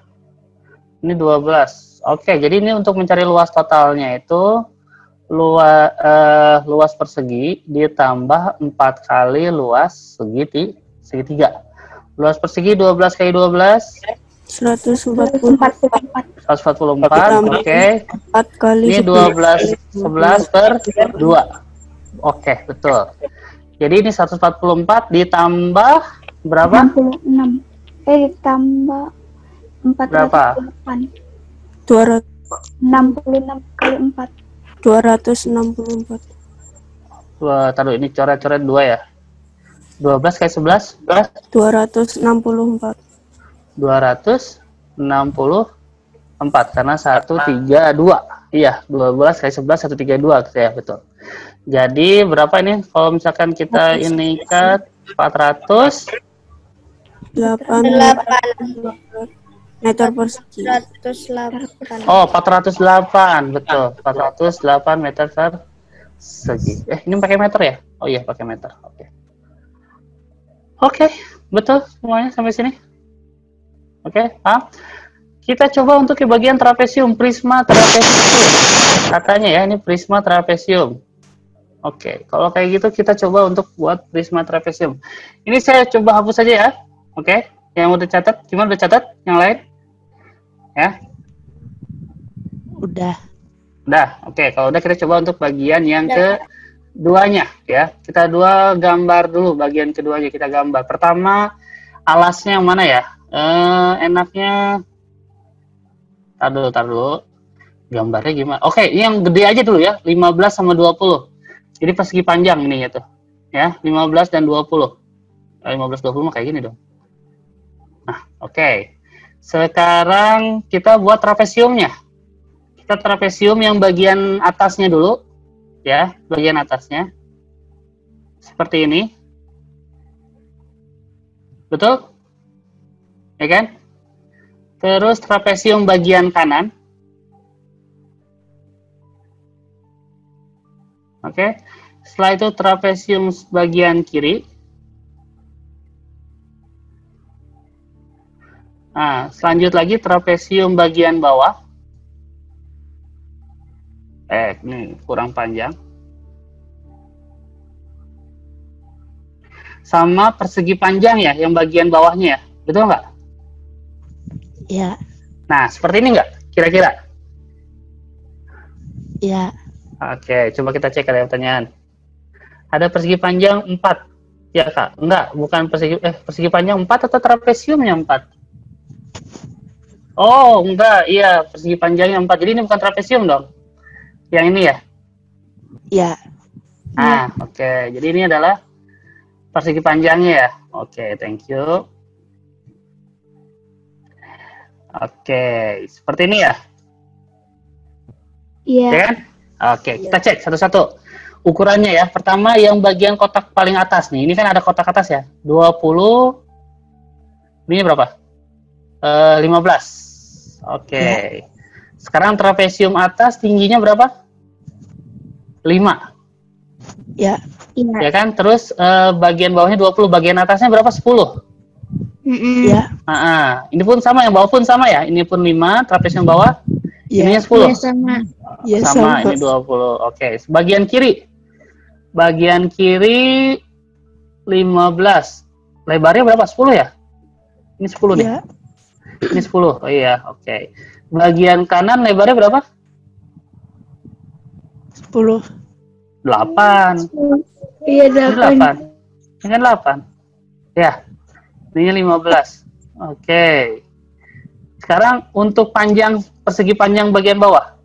Ini 12. Oke, jadi ini untuk mencari luas totalnya itu luas persegi ditambah 4 kali luas segitiga. Luas persegi 12 kali 12 144. 144, oke. 4 kali Ini 12 11 per 2. Oke, betul. Jadi ini 144 ditambah berapa? 66. Ditambah 408. Berapa? 66 kali 4. 264. Wah, taruh ini coret-coret 2 ya. 12 kali 11 264. 264 karena 132. Iya, 12 kali 11 132 ya, betul. Jadi berapa ini kalau misalkan kita ini ke 400 8 meter persegi. 108. Oh, 408, betul. 408 meter persegi. Ini pakai meter ya? Oh iya, pakai meter. Oke. Oke, betul semuanya sampai sini. Oke, paham? Kita coba untuk ke bagian trapesium, prisma trapesium. Katanya ya, ini prisma trapesium. Oke, kalau kayak gitu kita coba untuk buat prisma trapesium. Ini saya coba hapus saja ya. Oke, yang udah catat, gimana udah catat? Yang lain? Ya? Udah. Udah, oke. Kalau udah kita coba untuk bagian yang keduanya ya. Kita gambar dulu bagian keduanya, kita gambar. Pertama, alasnya yang mana ya? Enaknya tar dulu. Gambarnya gimana? Oke, ini yang gede aja dulu ya, 15 sama 20. Jadi persegi panjang ini ya tuh. Ya, 15 dan 20. 15 20 mah kayak gini dong. Nah, oke. Sekarang kita buat trapesiumnya. Kita trapesium yang bagian atasnya dulu. Ya, bagian atasnya. Seperti ini. Betul? Ya kan? Terus trapesium bagian kanan. Oke. Setelah itu trapesium bagian kiri. Nah, selanjut lagi trapesium bagian bawah. Ini kurang panjang. Sama persegi panjang ya, yang bagian bawahnya ya. Betul nggak? Ya. Nah, seperti ini nggak? Kira-kira? Ya. Oke, coba kita cek ada pertanyaan. Ada persegi panjang 4. Ya, Kak? Enggak, bukan persegi panjang 4 atau trapesiumnya 4? Oh, enggak. Iya, persegi panjangnya 4. Jadi ini bukan trapesium dong. Yang ini ya? Ya. Ah, oke. Jadi ini adalah persegi panjangnya ya. Oke, thank you. Oke, seperti ini ya? Iya. Ya kan? Oke, kita cek satu-satu. Ukurannya ya. Pertama yang bagian kotak paling atas nih. Ini kan ada kotak atas ya. 20. Ini berapa? 15. Oke. Ya. Sekarang trapesium atas tingginya berapa? 5. Ya. Iya. Ya kan? Terus bagian bawahnya 20. Bagian atasnya berapa? 10. Ya. Ini pun sama, yang bawah pun sama ya. Ini pun 5, trapesium bawah. Ya. Ininya 10. Iya, sama. Ya, Sama, ini 20. Oke. Bagian kiri. Bagian kiri 15. Lebarnya berapa? 10 ya? Ini 10 nih. Ya. Ini 10. Oh iya, oke. Bagian kanan lebarnya berapa? 10. 8. Iya, Ini 8. 8. Ini kan 8. Ya. Ini 15. Oke. Sekarang untuk panjang, persegi panjang bagian bawah.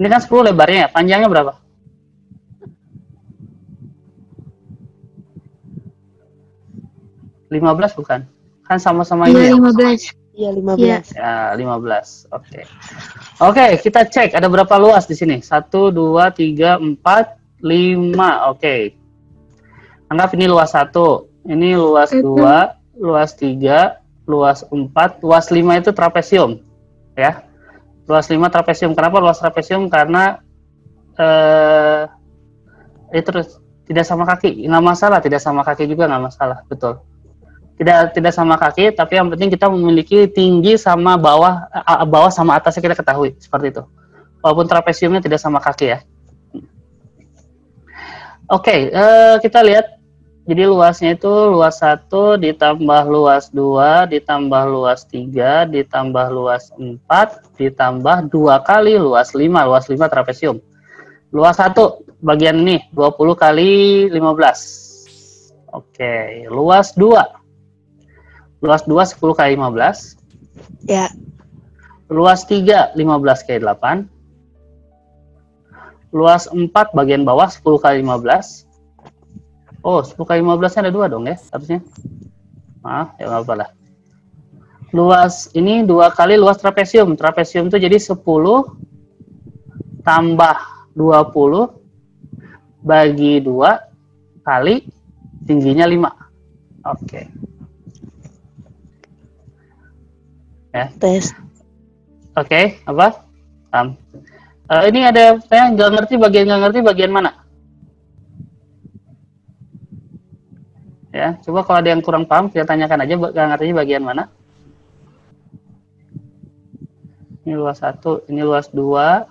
Ini kan 10 lebarnya, panjangnya berapa? Lima belas bukan? Kan sama-sama ini ya? 15. Iya, 15. Ya, 15. Oke. Oke, kita cek ada berapa luas di sini? 1, 2, 3, 4, 5. Oke. Anggap ini luas 1. Ini luas 2, luas 3, luas 4, luas 5 itu trapesium. Ya. Luas 5 trapesium. Kenapa luas trapesium? Karena itu tidak sama kaki. Nggak masalah, tidak sama kaki juga nggak masalah. Betul. Tidak sama kaki, tapi yang penting kita memiliki tinggi sama bawah sama atasnya kita ketahui, seperti itu. Walaupun trapesiumnya tidak sama kaki ya. Oke, kita lihat. Jadi luasnya itu luas 1 ditambah luas 2 ditambah luas 3 ditambah luas 4 ditambah 2 kali luas 5. Luas 5 trapesium. Luas 1 bagian ini 20 kali 15. Oke, luas 2. Luas 2 10 kali 15. Ya. Luas 3 15 kali 8. Luas 4 bagian bawah 10 kali 15. Oh, 10 kali 15 ada 2 dong ya, harusnya. Maaf, ya nggak apa lah. Luas ini 2 kali luas trapesium. Trapesium itu jadi 10 tambah 20 bagi 2 kali tingginya 5. Oke. Ya. Tes. Oke, apa? Ini ada saya nggak ngerti bagian mana? Ya, coba kalau ada yang kurang paham, kita tanyakan aja nggak ngertinya bagian mana. Ini luas 1, ini luas 2,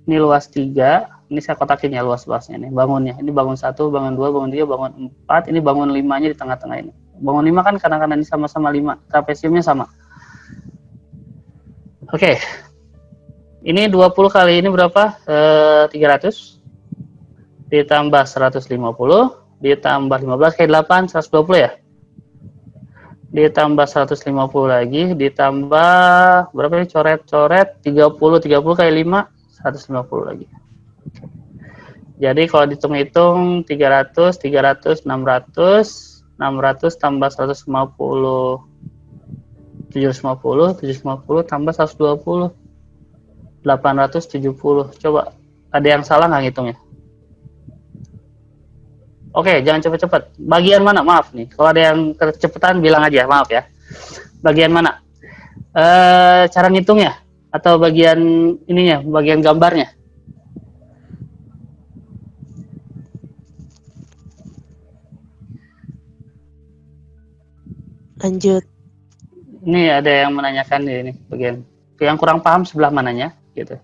ini luas 3, ini saya kotakin ya luas-luasnya ini, bangunnya. Ini bangun 1, bangun 2, bangun 3, bangun 4, ini bangun 5-nya di tengah-tengah ini. Bangun 5 kan karena ini sama-sama 5, trapesiumnya sama. Oke. Ini 20 kali ini berapa? 300 ditambah 150 ditambah 15 kali 8 120 ya. Ditambah 150 lagi ditambah berapa ini coret-coret 30 kali 5 150 lagi. Jadi kalau dihitung-hitung 300 600 tambah 150 750 tambah 120 870. Coba ada yang salah nggak ngitungnya? Oke, jangan cepet-cepet. Bagian mana? Maaf nih. Kalau ada yang kecepatan bilang aja, maaf ya. Bagian mana? Cara ngitungnya atau bagian ininya, bagian gambarnya? Lanjut. Ini ada yang menanyakan ini bagian. Yang kurang paham sebelah mananya, gitu.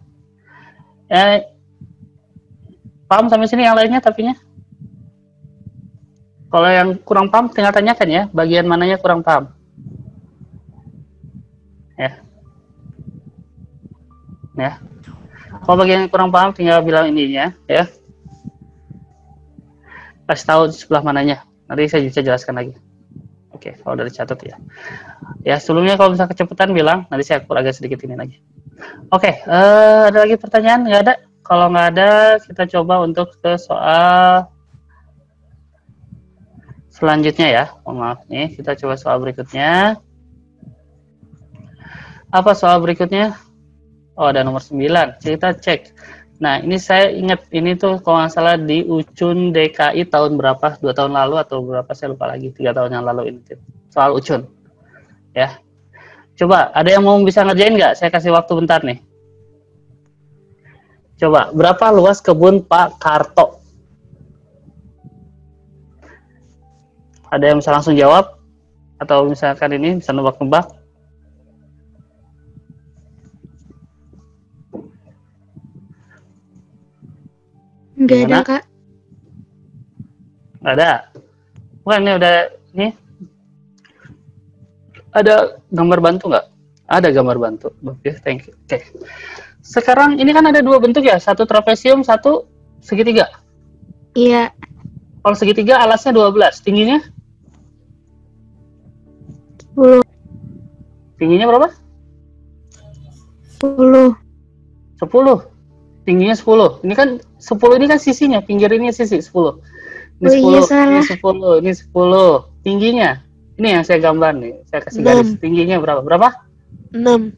Paham sampai sini yang lainnya tapinya? Kalau yang kurang paham tinggal tanyakan ya, bagian mananya kurang paham. Ya. Ya. Kalau bagian yang kurang paham tinggal bilang ininya ya. Kasih tahu di sebelah mananya. Nanti saya bisa jelaskan lagi. Oke, kalau udah dicatat ya. Ya, sebelumnya kalau bisa kecepatan bilang, nanti saya akur agak sedikit ini lagi. Oke, ada lagi pertanyaan? Nggak ada? Kalau nggak ada, kita coba untuk ke soal selanjutnya ya. Oh, maaf nih, kita coba soal berikutnya. Apa soal berikutnya? Oh, ada nomor 9. Kita cek. Nah, ini saya ingat, ini tuh kalau nggak salah di Ucun DKI tahun berapa? 2 tahun lalu atau berapa? Saya lupa lagi. 3 tahun yang lalu ini. Soal Ucun. Ya. Coba, ada yang mau bisa ngerjain nggak? Saya kasih waktu bentar nih. Coba, berapa luas kebun Pak Karto? Ada yang bisa langsung jawab? Atau misalkan ini bisa nebak-nebak? Nggak ada, Kak. Nggak ada. Bukan, ini udah, ini. Ada gambar bantu nggak? Ada gambar bantu. Oke, thank you. Oke. Sekarang ini kan ada 2 bentuk ya, satu trapesium, satu segitiga. Iya. Kalau segitiga alasnya 12, tingginya? 10. Tingginya berapa? 10. 10. Tingginya 10. Ini kan 10 ini kan sisinya, pinggir ini sisi 10. Ini 10, iya, salah. ini 10, ini 10. Tingginya. Ini yang saya gambar nih. Saya kasih garis. Tingginya berapa? Berapa? 6.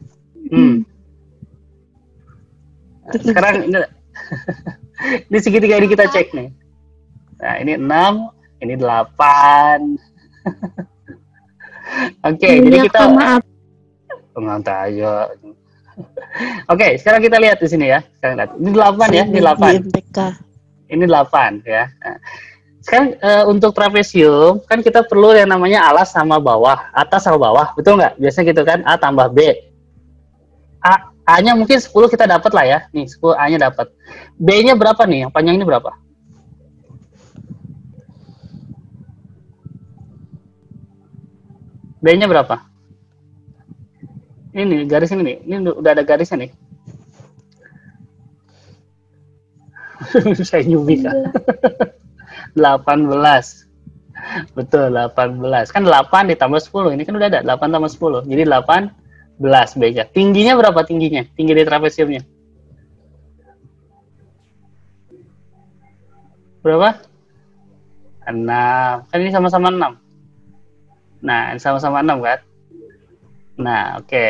Nah, sekarang ini segitiga ini kita cek nih. Nah, ini 6, ini 8. Oke, jadi kita maaf. pengantar aja. Oke, sekarang kita lihat di sini ya. Sekarang lihat. Ini 8 ya, ini 8. Ini 8 ya. Nah, sekarang untuk trapesium kan kita perlu yang namanya alas sama bawah, atas sama bawah, betul nggak? Biasanya gitu kan, A tambah B. A-nya mungkin 10 kita dapat lah ya. Nih, 10 A-nya dapat. B-nya berapa nih? Yang panjang ini berapa? B-nya berapa? Ini garis ini nih. Ini udah ada garisnya nih. Saya nyubi kan. 18. Betul, 18. Kan 8 ditambah 10. Ini kan udah ada 8 tambah 10. Jadi 18 B-nya. Tingginya berapa tingginya? Tinggi dari trapesiumnya. Berapa? 6. Kan ini sama-sama 6. Nah, ini sama-sama 6 kan? Nah, oke.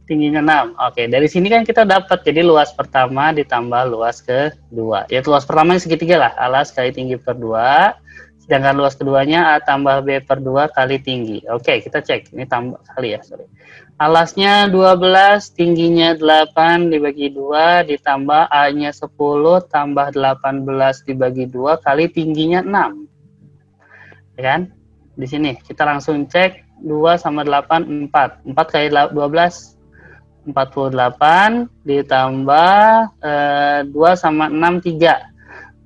Tingginya 6. Oke, dari sini kan kita dapat jadi luas pertama ditambah luas kedua. Ya, luas pertama ini segitiga lah, alas kali tinggi per 2. Sedangkan luas keduanya A tambah B per 2 kali tinggi. Oke, kita cek. Ini tambah kali ya, sorry. Alasnya 12, tingginya 8 dibagi 2, ditambah A-nya 10, tambah 18 dibagi 2 kali tingginya 6. Ya kan? Di sini kita langsung cek 2 sama 8, 4. 4 kali 12, 48 ditambah 2 sama 6, 3.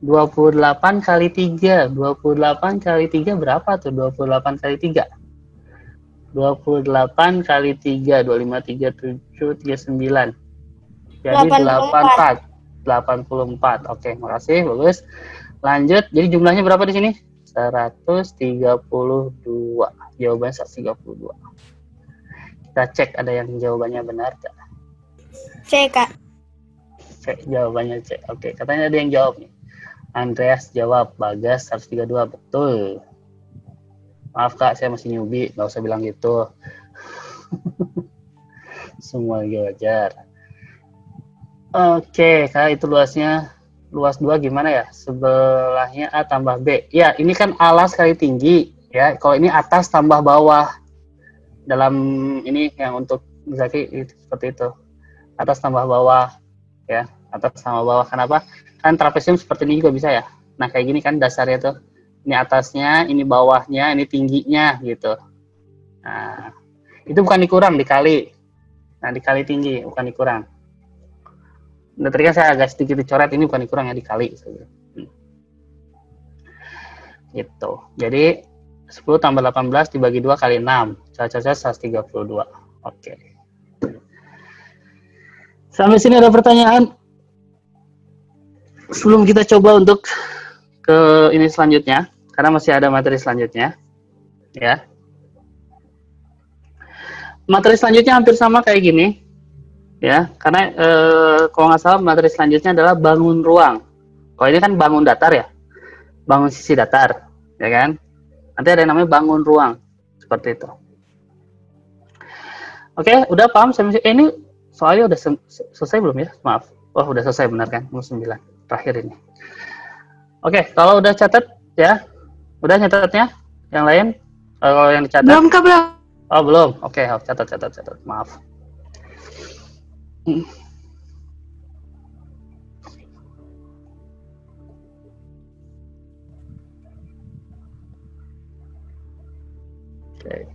28 kali 3. 28 kali 3 berapa tuh? 28 kali 3. 28 kali 3. 25, 37, 39. Jadi 84. 84. Oke, makasih. Bagus. Lanjut. Jadi jumlahnya berapa di sini? 132. Jawabannya 132. Kita cek ada yang jawabannya benar gak? C, Kak. Cek jawabannya C. Oke, katanya ada yang jawab nih. Andreas jawab, Bagas 132, betul. Maaf Kak, saya masih newbie, nggak usah bilang gitu. Semua wajar. Oke, Kak, itu luasnya. Luas 2 gimana ya? Sebelahnya A tambah B. Ya, ini kan alas kali tinggi. Ya, kalau ini atas tambah bawah. Dalam ini yang untuk Zaki itu seperti itu. Atas tambah bawah. Ya, atas tambah bawah. Kenapa? Kan trapesium seperti ini juga bisa ya. Nah, kayak gini kan dasarnya tuh. Ini atasnya, ini bawahnya, ini tingginya gitu. Nah, itu bukan dikurang, dikali. Nah, dikali tinggi, bukan dikurang. Nah, tadi kan saya agak sedikit dicoret, ini bukan dikurang ya, dikali. Gitu. Jadi 10 tambah 18 dibagi 2 kali 6. Cocoknya 132. Oke. Sampai sini ada pertanyaan? Sebelum kita coba untuk ke ini selanjutnya, karena masih ada materi selanjutnya, ya. Materi selanjutnya hampir sama kayak gini, ya. Karena kalau nggak salah materi selanjutnya adalah bangun ruang. Kalau ini kan bangun datar ya, bangun sisi datar, ya kan. Nanti ada yang namanya bangun ruang, seperti itu. Oke, udah paham? Ini soalnya udah selesai belum ya? Maaf. Oh, udah selesai benar kan? 9. Terakhir ini. Oke, kalau udah catat ya, udah nyatatnya? Yang lain? Kalau yang dicatat? Belum, Kak, belum. Oh, belum. Oke, catat. Maaf. Oke.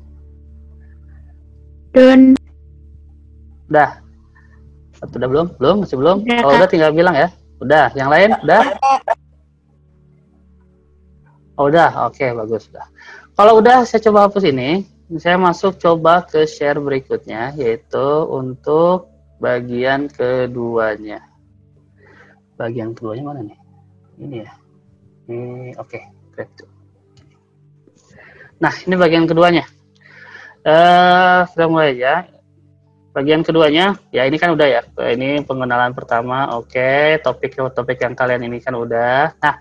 Dan Udah. Udah belum? Belum? Masih belum? Udah, Kalau Kak. udah tinggal bilang ya. Udah. Yang lain? Udah? Oh, udah. Oke, bagus. Udah. Kalau udah, saya coba hapus ini. Saya masuk coba ke share berikutnya, yaitu untuk bagian keduanya. Bagian keduanya mana nih? Ini ya. Ini, oke. Nah, ini bagian keduanya. Sudah mulai ya. Bagian keduanya, ya ini kan udah ya. Ini pengenalan pertama, oke. Topik yang kalian ini kan udah. Nah,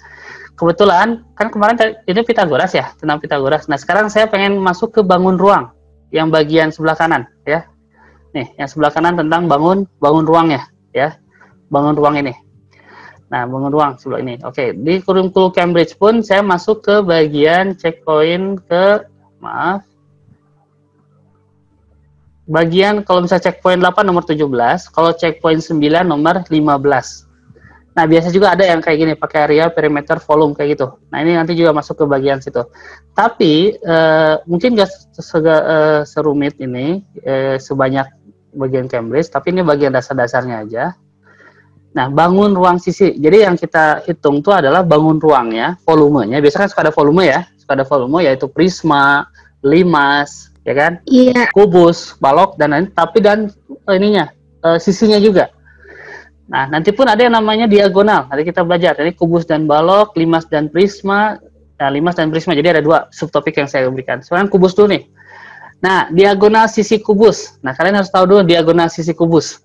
kebetulan kan kemarin ini Pitagoras ya, tentang Pitagoras. Nah, sekarang saya pengen masuk ke bangun ruang yang bagian sebelah kanan ya. Nih, yang sebelah kanan tentang bangun ruangnya ya. Bangun ruang ini. Nah, bangun ruang sebelah ini. Oke, di kurikulum Cambridge pun saya masuk ke bagian checkpoint bagian kalau misalnya checkpoint 8 nomor 17, kalau checkpoint 9 nomor 15. Nah, biasa juga ada yang kayak gini, pakai area, perimeter, volume, kayak gitu. Nah, ini nanti juga masuk ke bagian situ. Tapi, mungkin nggak serumit ini, sebanyak bagian Cambridge, tapi ini bagian dasar-dasarnya aja. Nah, bangun ruang sisi. Jadi yang kita hitung itu adalah bangun ruangnya, volumenya. Biasanya kan suka ada volume ya. Suka ada volume yaitu prisma, limas, ya kan? Iya. Kubus, balok dan lain. Tapi dan ininya, sisinya juga. Nah, nanti pun ada yang namanya diagonal. Nanti kita belajar. Jadi kubus dan balok, limas dan prisma. Nah, limas dan prisma. Jadi ada 2 subtopik yang saya berikan. Sekarang kubus dulu nih. Nah, diagonal sisi kubus. Nah, kalian harus tahu dulu diagonal sisi kubus.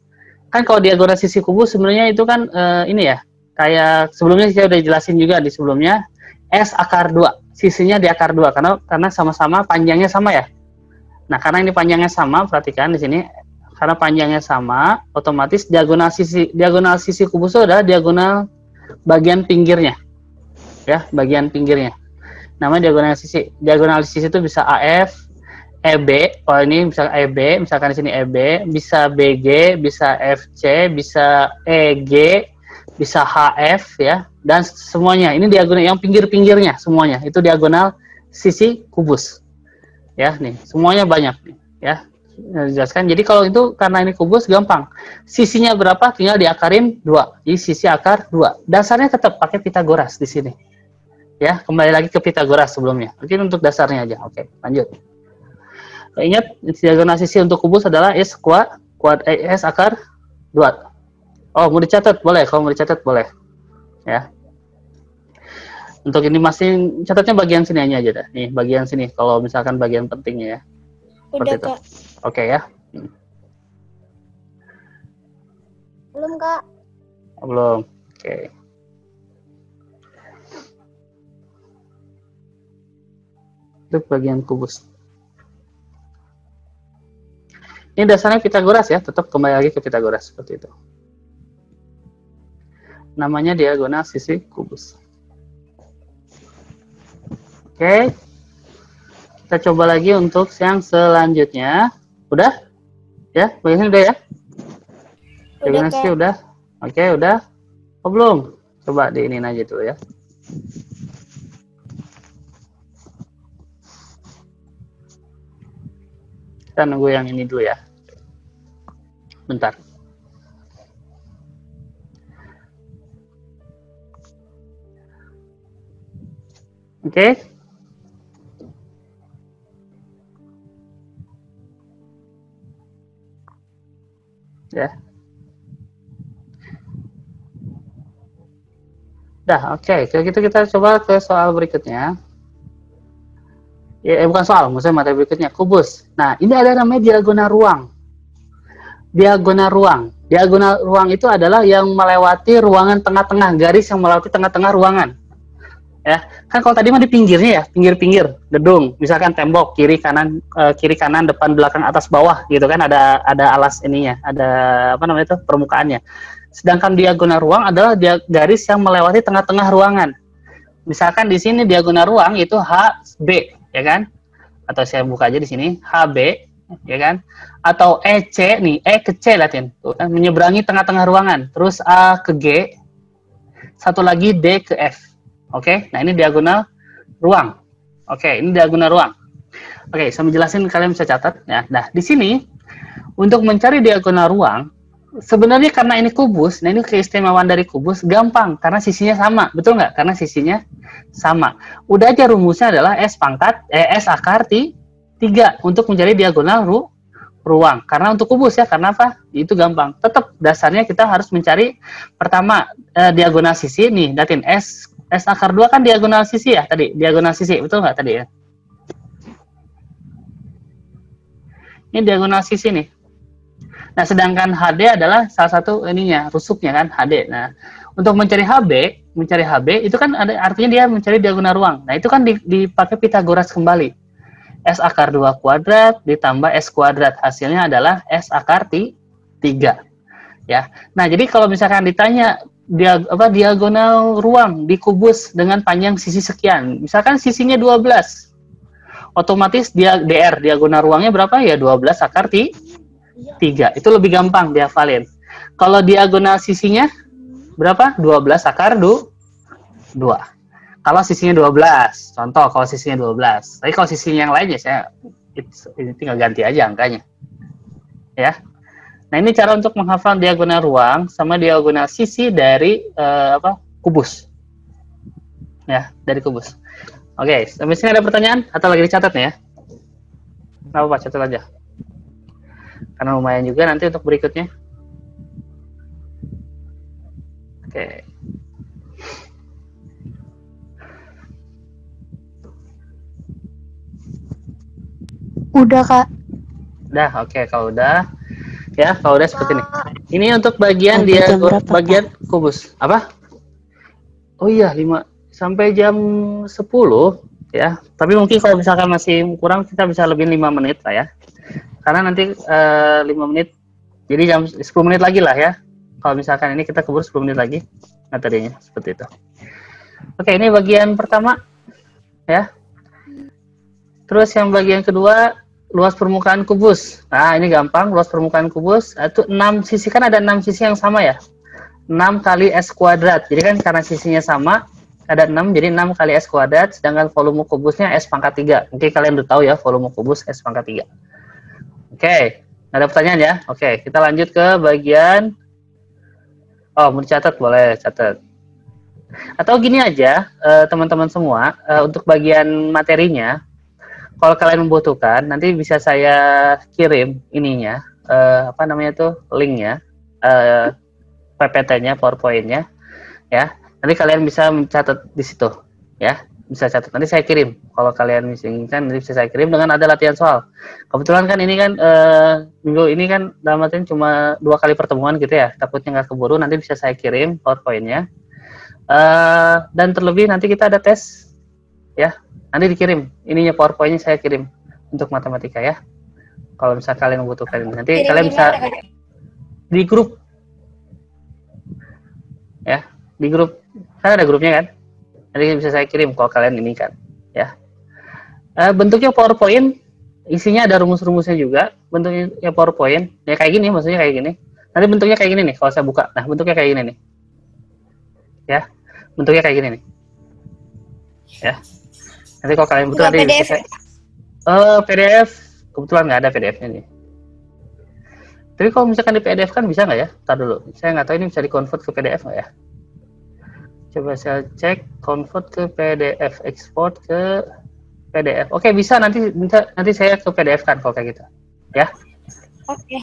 Kan kalau diagonal sisi kubus sebenarnya itu kan ini ya, kayak sebelumnya saya udah jelasin juga di sebelumnya, S akar 2. Sisinya di akar 2 karena sama-sama panjangnya sama ya. Nah, karena ini panjangnya sama, perhatikan di sini. Karena panjangnya sama, otomatis diagonal sisi kubus itu adalah diagonal bagian pinggirnya. Ya, bagian pinggirnya. Namanya diagonal sisi. Diagonal sisi itu bisa AF, EB, kalau ini misalkan EB, misalkan di sini EB, bisa BG, bisa FC, bisa EG, bisa HF ya, dan semuanya. Ini diagonal yang pinggir-pinggirnya semuanya. Itu diagonal sisi kubus. Ya, nih, semuanya banyak nih, ya. Jelaskan. Jadi kalau itu karena ini kubus gampang. Sisinya berapa? Tinggal diakarin 2. Jadi sisi akar 2. Dasarnya tetap pakai Pitagoras di sini. Ya, kembali lagi ke Pitagoras sebelumnya. Mungkin untuk dasarnya aja. Oke, lanjut. Ingat, diagonal sisi untuk kubus adalah S akar 2. Oh, mau dicatat? Boleh. Kalau mau dicatat, boleh. Ya. Untuk ini masih, catatnya bagian sini aja dah. Nih, bagian sini. Kalau misalkan bagian pentingnya ya. Udah, itu. Kak. Oke ya. Belum, Kak. Belum. Oke. Itu bagian kubus. Ini dasarnya Pitagoras ya, tetap kembali lagi ke Pitagoras seperti itu. Namanya diagonal sisi kubus. Oke. Kita coba lagi untuk yang selanjutnya. Udah? Ya, bagian udah ya? Diagonal sisi udah. Oke, udah. Oh, belum. Coba diinin aja dulu ya. Kita nunggu yang ini dulu ya. Bentar. Oke. Ya. Dah, oke. Kalau gitu kita coba ke soal berikutnya. Ya, bukan soal, maksudnya materi berikutnya, kubus. Nah, ini ada namanya diagonal ruang. Diagonal ruang. Diagonal ruang itu adalah yang melewati ruangan tengah-tengah, garis yang melewati tengah-tengah ruangan. Ya, kan kalau tadi mah di pinggirnya ya, pinggir-pinggir gedung, misalkan tembok kiri kanan, depan belakang atas bawah gitu kan, ada alas ininya, ada apa namanya itu permukaannya. Sedangkan diagonal ruang adalah garis yang melewati tengah-tengah ruangan. Misalkan di sini diagonal ruang itu HB, ya kan? Atau saya buka aja di sini HB, ya kan? Atau EC nih, E ke C Latin, tuh kan menyeberangi tengah-tengah ruangan. Terus A ke G, satu lagi D ke F. Oke, nah ini diagonal ruang. Oke, ini diagonal ruang. Oke, saya menjelasin, kalian bisa catat ya. Nah, di sini untuk mencari diagonal ruang, sebenarnya karena ini kubus, nah ini keistimewaan dari kubus, gampang karena sisinya sama, betul nggak? Karena sisinya sama. Udah aja rumusnya adalah S akar 3 untuk mencari diagonal ruang. Karena untuk kubus ya, karena apa? Itu gampang. Tetap dasarnya kita harus mencari pertama diagonal sisi nih, datin S akar 2 kan diagonal sisi ya tadi, diagonal sisi, betul nggak tadi ya? Ini diagonal sisi nih. Nah, sedangkan HD adalah salah satu ininya, rusuknya kan, HD. Nah, untuk mencari HB itu kan ada artinya dia mencari diagonal ruang. Nah, itu kan dipakai Pitagoras kembali. S akar 2 kuadrat ditambah S kuadrat. Hasilnya adalah S akar 3. Ya. Nah, jadi kalau misalkan ditanya diagonal ruang di kubus dengan panjang sisi sekian. Misalkan sisinya 12. Otomatis DR diagonal ruangnya berapa? Ya 12 akar 3. Itu lebih gampang dihafalin. Kalau diagonal sisinya berapa? 12 akar 2. Kalau sisinya 12, contoh kalau sisinya 12. Tapi kalau sisinya yang lainnya saya ini tinggal ganti aja angkanya. Ya. Nah, ini cara untuk menghafal diagonal ruang sama diagonal sisi dari kubus. Ya, dari kubus. Oke, sampai sini ada pertanyaan atau lagi dicatat nih ya? Nggak apa-apa, catat aja. Karena lumayan juga nanti untuk berikutnya. Oke. Udah, Kak. Udah, oke. Kalau udah, ya, kalau udah seperti ini. Ini untuk bagian Sampai jam berapa, bagian kubus. Apa? Oh iya, 5 sampai jam 10 ya. Tapi mungkin kalau misalkan masih kurang, kita bisa lebih 5 menit lah ya. Karena nanti 5 menit, jadi jam 10 menit lagi lah ya. Kalau misalkan ini kita keburu 10 menit lagi materinya, seperti itu. Oke, ini bagian pertama ya. Terus yang bagian kedua, luas permukaan kubus. Nah, ini gampang, luas permukaan kubus itu 6 sisi, kan ada 6 sisi yang sama ya. 6 kali S kuadrat. Jadi kan karena sisinya sama, ada 6, jadi 6 kali S kuadrat, sedangkan volume kubusnya S pangkat 3. Mungkin kalian udah tahu ya, volume kubus S pangkat 3. Oke, ada pertanyaan ya? Oke, kita lanjut ke bagian, mau dicatat boleh, catat. Atau gini aja, teman-teman semua, untuk bagian materinya, kalau kalian membutuhkan, nanti bisa saya kirim ininya, linknya, PPT-nya, PowerPoint-nya, ya. Nanti kalian bisa mencatat di situ, ya. Bisa catat. Nanti saya kirim. Kalau kalian inginkan, nanti bisa saya kirim dengan ada latihan soal. Kebetulan kan ini kan minggu ini kan dalam artian cuma 2 kali pertemuan gitu ya. Takutnya nggak keburu. Nanti bisa saya kirim PowerPoint-nya. Dan terlebih nanti kita ada tes, ya. Nanti dikirim, ininya PowerPoint-nya saya kirim untuk matematika ya. Kalau misalnya kalian membutuhkan ini, nanti kalian bisa di grup, ya, di grup. Kan ada grupnya kan? Nanti bisa saya kirim kalau kalian ini kan, ya. Bentuknya PowerPoint, isinya ada rumus-rumusnya juga. Bentuknya PowerPoint, ya kayak gini, maksudnya kayak gini. Nanti bentuknya kayak gini nih, kalau saya buka. Nah, bentuknya kayak gini nih, ya. Bentuknya kayak gini nih, ya. Nanti kalau kalian butuh nanti PDF. PDF, kebetulan nggak ada PDF-nya nih. Tapi kalau misalkan di PDF kan bisa nggak ya? Ntar dulu, saya nggak tahu ini bisa di-convert ke PDF nggak ya? Coba saya cek, convert ke PDF, export ke PDF. Oke, bisa, nanti saya ke PDF kan kalau kayak gitu. Ya? Oke.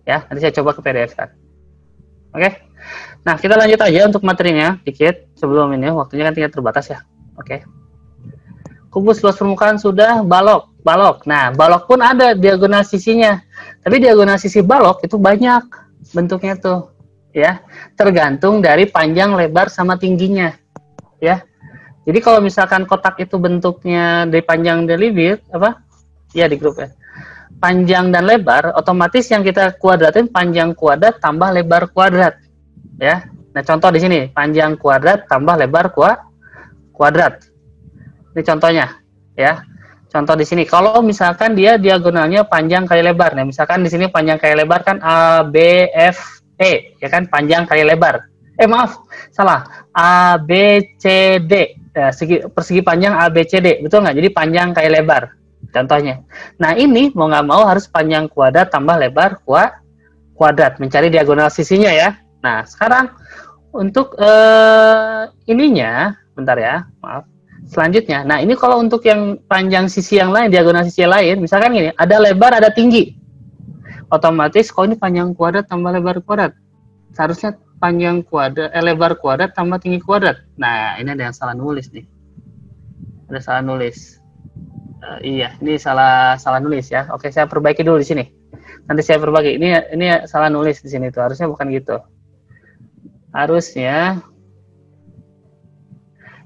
Ya, nanti saya coba ke PDF kan. Oke? Nah, kita lanjut aja untuk materinya dikit sebelum ini, waktunya kan tinggal terbatas ya. Oke. Kubus luas permukaan sudah, balok. Nah, balok pun ada diagonal sisinya. Tapi diagonal sisi balok itu banyak bentuknya tuh, ya. Tergantung dari panjang, lebar, sama tingginya, ya. Jadi kalau misalkan kotak itu bentuknya dari panjang dan lebar, Ya, di grup ya. Panjang dan lebar, otomatis yang kita kuadratin panjang kuadrat tambah lebar kuadrat, ya. Nah, contoh di sini, panjang kuadrat tambah lebar kuadrat. Ini contohnya, ya. Contoh di sini, kalau misalkan dia diagonalnya panjang kali lebar, nah misalkan di sini panjang kali lebar kan A, B, F, E, ya kan, panjang kali lebar. Salah. A, B, C, D. Nah, persegi panjang A, B, C, D, betul nggak? Jadi panjang kali lebar, contohnya. Nah, ini mau nggak mau harus panjang kuadrat tambah lebar kuadrat, mencari diagonal sisinya ya. Nah, sekarang untuk ininya, bentar ya, maaf. Selanjutnya, nah ini kalau untuk yang panjang sisi yang lain, diagonal sisi yang lain, misalkan gini, ada lebar, ada tinggi. Otomatis, kalau ini panjang kuadrat tambah lebar kuadrat. Seharusnya panjang kuadrat, lebar kuadrat tambah tinggi kuadrat. Nah, ini ada yang salah nulis nih. Ada salah nulis. Iya, ini salah nulis ya. Oke, saya perbaiki dulu di sini. Nanti saya perbaiki. Ini salah nulis di sini tuh. Harusnya bukan gitu. Harusnya,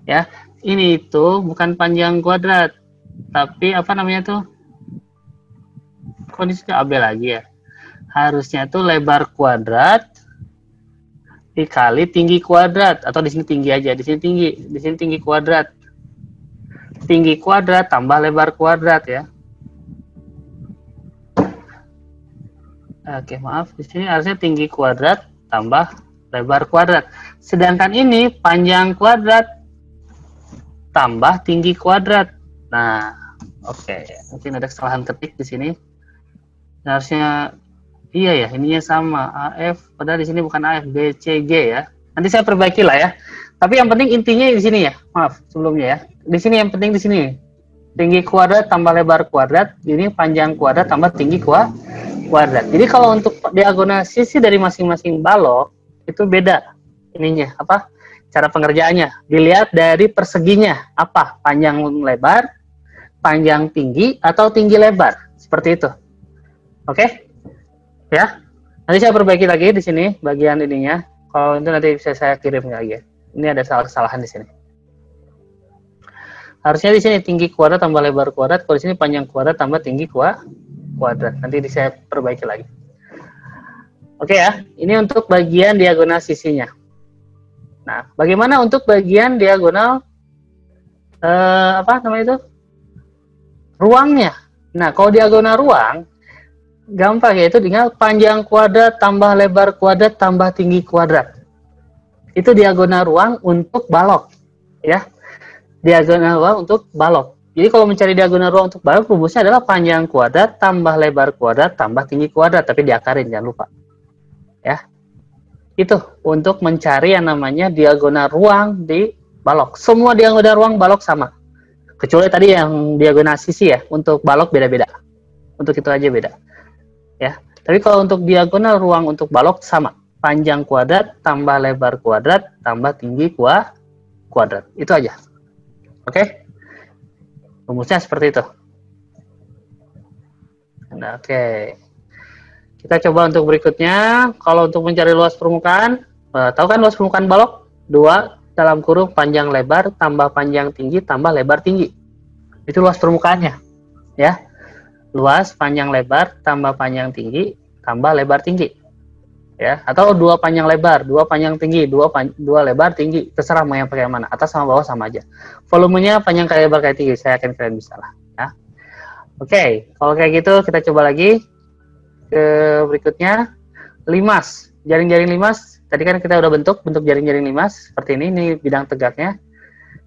ya. Ini itu bukan panjang kuadrat, tapi apa namanya tuh? Kondisinya AB lagi ya. Harusnya tuh lebar kuadrat dikali tinggi kuadrat, atau di sini tinggi aja, di sini tinggi kuadrat. Tinggi kuadrat tambah lebar kuadrat ya. Oke, maaf, di sini harusnya tinggi kuadrat tambah lebar kuadrat. Sedangkan ini panjang kuadrat tambah tinggi kuadrat. Nah, oke. Mungkin ada kesalahan ketik di sini. Harusnya Iya ya, ininya sama AF, padahal di sini bukan AF, BCG ya. Nanti saya perbaiki lah ya. Tapi yang penting intinya di sini ya. Maaf sebelumnya ya. Di sini yang penting di sini. Tinggi kuadrat tambah lebar kuadrat, ini panjang kuadrat tambah tinggi kuadrat. Jadi kalau untuk diagonal sisi dari masing-masing balok itu beda ininya apa? Cara pengerjaannya. Dilihat dari perseginya apa? Panjang lebar, panjang tinggi atau tinggi lebar. Seperti itu. Oke? Ya. Nanti saya perbaiki lagi di sini bagian ininya. Kalau itu nanti bisa saya kirim lagi ya. Ini ada kesalahan di sini. Harusnya di sini tinggi kuadrat tambah lebar kuadrat, kalau di sini panjang kuadrat tambah tinggi kuadrat. Nanti saya perbaiki lagi. Oke ya, ini untuk bagian diagonal sisinya. Nah, bagaimana untuk bagian diagonal apa namanya itu? Ruangnya. Nah, kalau diagonal ruang gampang ya, itu tinggal panjang kuadrat tambah lebar kuadrat tambah tinggi kuadrat. Itu diagonal ruang untuk balok, ya. Diagonal ruang untuk balok. Jadi kalau mencari diagonal ruang untuk balok, rumusnya adalah panjang kuadrat tambah lebar kuadrat tambah tinggi kuadrat, tapi diakarin jangan lupa. Ya. Itu untuk mencari yang namanya diagonal ruang di balok. Semua diagonal ruang balok sama. Kecuali tadi yang diagonal sisi ya, untuk balok beda-beda. Untuk itu aja beda. Ya. Tapi kalau untuk diagonal ruang untuk balok sama. Panjang kuadrat tambah lebar kuadrat tambah tinggi kuadrat. Itu aja. Oke, rumusnya seperti itu. Nah, oke. Kita coba untuk berikutnya. Kalau untuk mencari luas permukaan, tahu kan luas permukaan balok? 2 dalam kurung panjang lebar tambah panjang tinggi tambah lebar tinggi. Itu luas permukaannya, ya. Luas panjang lebar tambah panjang tinggi tambah lebar tinggi. Ya, atau 2 panjang lebar, 2 panjang tinggi, 2 lebar tinggi, terserah mau yang pakai yang mana, atas sama bawah sama aja. Volumenya panjang kali lebar kali tinggi, saya yakin kalian bisa lah. Ya. Oke, kalau kayak gitu kita coba lagi ke berikutnya, limas, jaring-jaring limas. Tadi kan kita udah bentuk jaring-jaring limas seperti ini bidang tegaknya.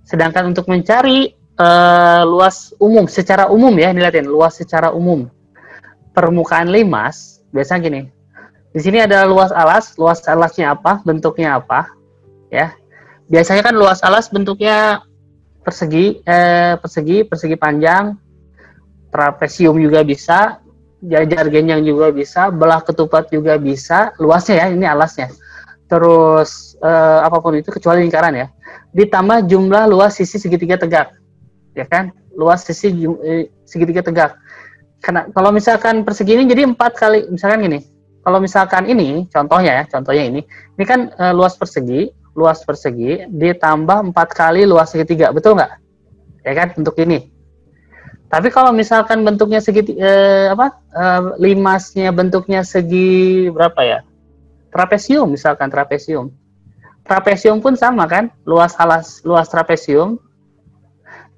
Sedangkan untuk mencari luas umum, secara umum ya, dilihatin luas secara umum permukaan limas, biasanya gini. Di sini ada luas alasnya apa, bentuknya apa, ya. Biasanya kan luas alas bentuknya persegi panjang, trapesium juga bisa, jajar genjang juga bisa, belah ketupat juga bisa, luasnya ya, ini alasnya. Terus apapun itu kecuali lingkaran ya. Ditambah jumlah luas sisi segitiga tegak, ya kan? Luas sisi segitiga tegak. Karena kalau misalkan persegi ini jadi 4 kali, misalkan gini. Kalau misalkan ini, contohnya ini kan luas persegi ditambah 4 kali luas segitiga, betul nggak? Ya kan, untuk ini. Tapi kalau misalkan bentuknya limasnya bentuknya segi berapa ya? Trapesium misalkan, trapesium pun sama kan, luas trapesium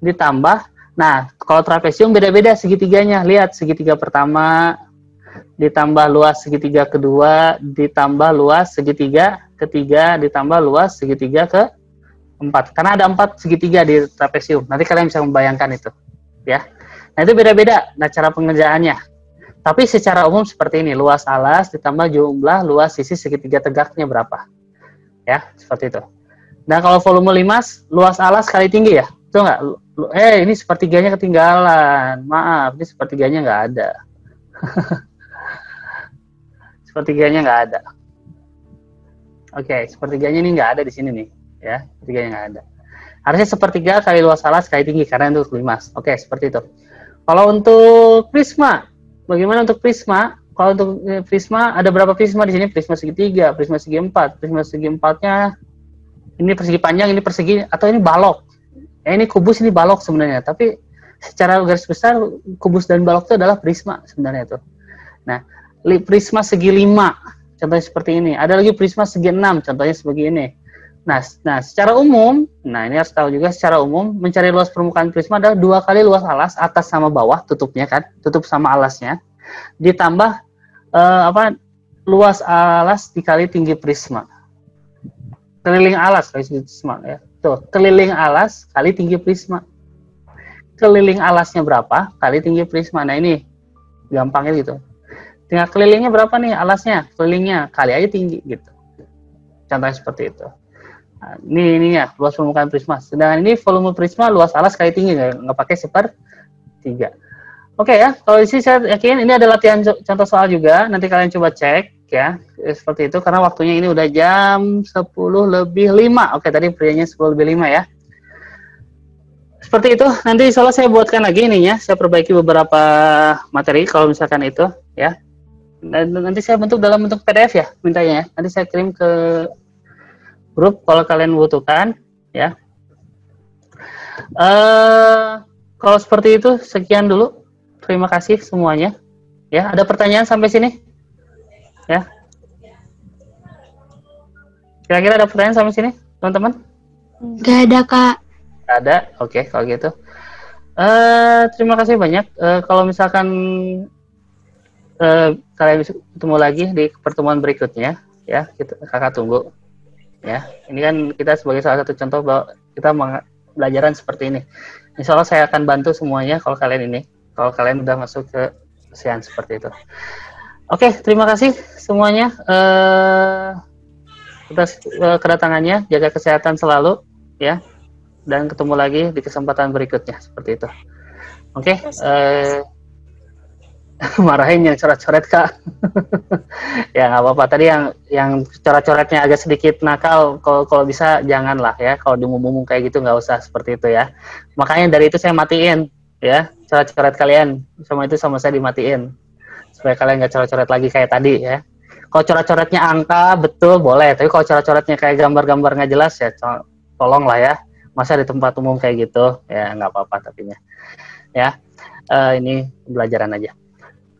ditambah, nah kalau trapesium beda-beda segitiganya, lihat segitiga pertama, ditambah luas segitiga kedua, ditambah luas segitiga ketiga, ditambah luas segitiga keempat. Karena ada 4 segitiga di trapesium. Nanti kalian bisa membayangkan itu, ya. Nah itu beda-beda. Nah cara pengerjaannya. Tapi secara umum seperti ini, luas alas ditambah jumlah luas sisi segitiga tegaknya berapa, ya seperti itu. Nah kalau volume limas, luas alas kali tinggi ya, itu nggak? Ini sepertiganya ketinggalan. Maaf, ini sepertiganya nggak ada. Sepertiganya nggak ada. Oke, sepertiganya ini nggak ada di sini nih, ya. Sepertiganya nggak ada. Harusnya sepertiga kali luas alas kali tinggi karena untuk limas. Oke, seperti itu. Kalau untuk prisma, bagaimana untuk prisma? Kalau untuk prisma ada berapa prisma di sini? Prisma segitiga, prisma segi empat. Prisma segi empatnya ini persegi panjang, ini persegi atau ini balok. Ini kubus, ini balok sebenarnya. Tapi secara garis besar kubus dan balok itu adalah prisma sebenarnya itu. Nah, prisma segi 5, contohnya seperti ini. Ada lagi prisma segi 6, contohnya seperti ini. Nah, secara umum, nah ini harus tahu juga secara umum, mencari luas permukaan prisma adalah 2 kali luas alas, atas sama bawah, tutupnya kan, tutup sama alasnya, ditambah luas alas dikali tinggi prisma. Keliling alas kali prisma ya. Tuh, keliling alas kali tinggi prisma. Keliling alasnya berapa kali tinggi prisma. Nah, ini gampangnya gitu. tinggal kelilingnya berapa nih alasnya, kelilingnya kali aja tinggi gitu. Contohnya seperti itu. Nah, ini ya luas permukaan prisma. Sedangkan ini volume prisma luas alas kali tinggi, nggak pakai 1/3. Oke ya, kalau di sini saya yakin ini ada latihan contoh soal juga. Nanti kalian coba cek ya, seperti itu. Karena waktunya ini udah jam 10:05. Oke, tadi prianya 10:05 ya. Seperti itu. Nanti insya Allah saya buatkan lagi ininya. Saya perbaiki beberapa materi kalau misalkan itu ya. Dan nanti saya bentuk dalam bentuk PDF ya, mintanya ya. Nanti saya kirim ke grup kalau kalian butuhkan ya. Kalau seperti itu sekian dulu. Terima kasih semuanya. Ya, ada pertanyaan sampai sini? Ya. Kira-kira ada pertanyaan sampai sini, teman-teman? Gak ada, Kak. Gak ada. Oke, kalau gitu. Terima kasih banyak. Kalau misalkan kalian bisa ketemu lagi di pertemuan berikutnya, ya, kakak tunggu. Ya, ini kan kita sebagai salah satu contoh bahwa kita belajaran seperti ini. Insya Allah saya akan bantu semuanya kalau kalian udah masuk ke ASEAN seperti itu. Oke, terima kasih semuanya atas kedatangannya, jaga kesehatan selalu ya, dan ketemu lagi di kesempatan berikutnya seperti itu. Oke, marahin yang coret-coret Kak. Ya nggak apa-apa, tadi yang coret-coretnya agak sedikit nakal, kalau bisa janganlah ya, kalau diumum-umum kayak gitu nggak usah seperti itu ya. Makanya dari itu saya matiin ya, coret-coret kalian sama saya dimatiin supaya kalian nggak coret-coret lagi kayak tadi ya. Kalau coret-coretnya angka betul boleh, tapi kalau coret-coretnya kayak gambar-gambar nggak jelas ya tolong lah ya, masa di tempat umum kayak gitu ya, nggak apa-apa tapinya ya. Ini pembelajaran aja.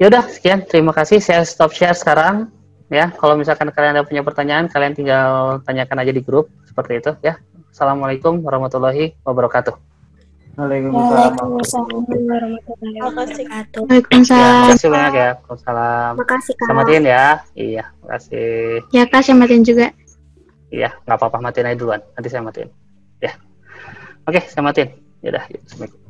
Ya udah, sekian, terima kasih, saya stop share sekarang ya. Kalau misalkan kalian ada punya pertanyaan, kalian tinggal tanyakan aja di grup seperti itu ya. Assalamualaikum warahmatullahi wabarakatuh. Waalaikumsalam warahmatullahi wabarakatuh. Ya, Waalaikumsalam. makasih banyak ya. Waalaikumsalam. Makasih, Kak. Saya matiin ya. Iya, makasih. Ya, Kak, saya matiin juga. Iya, nggak apa-apa, matiin aja duluan. Nanti saya matiin. Ya. Oke, saya matiin. Yaudah, Assalamualaikum.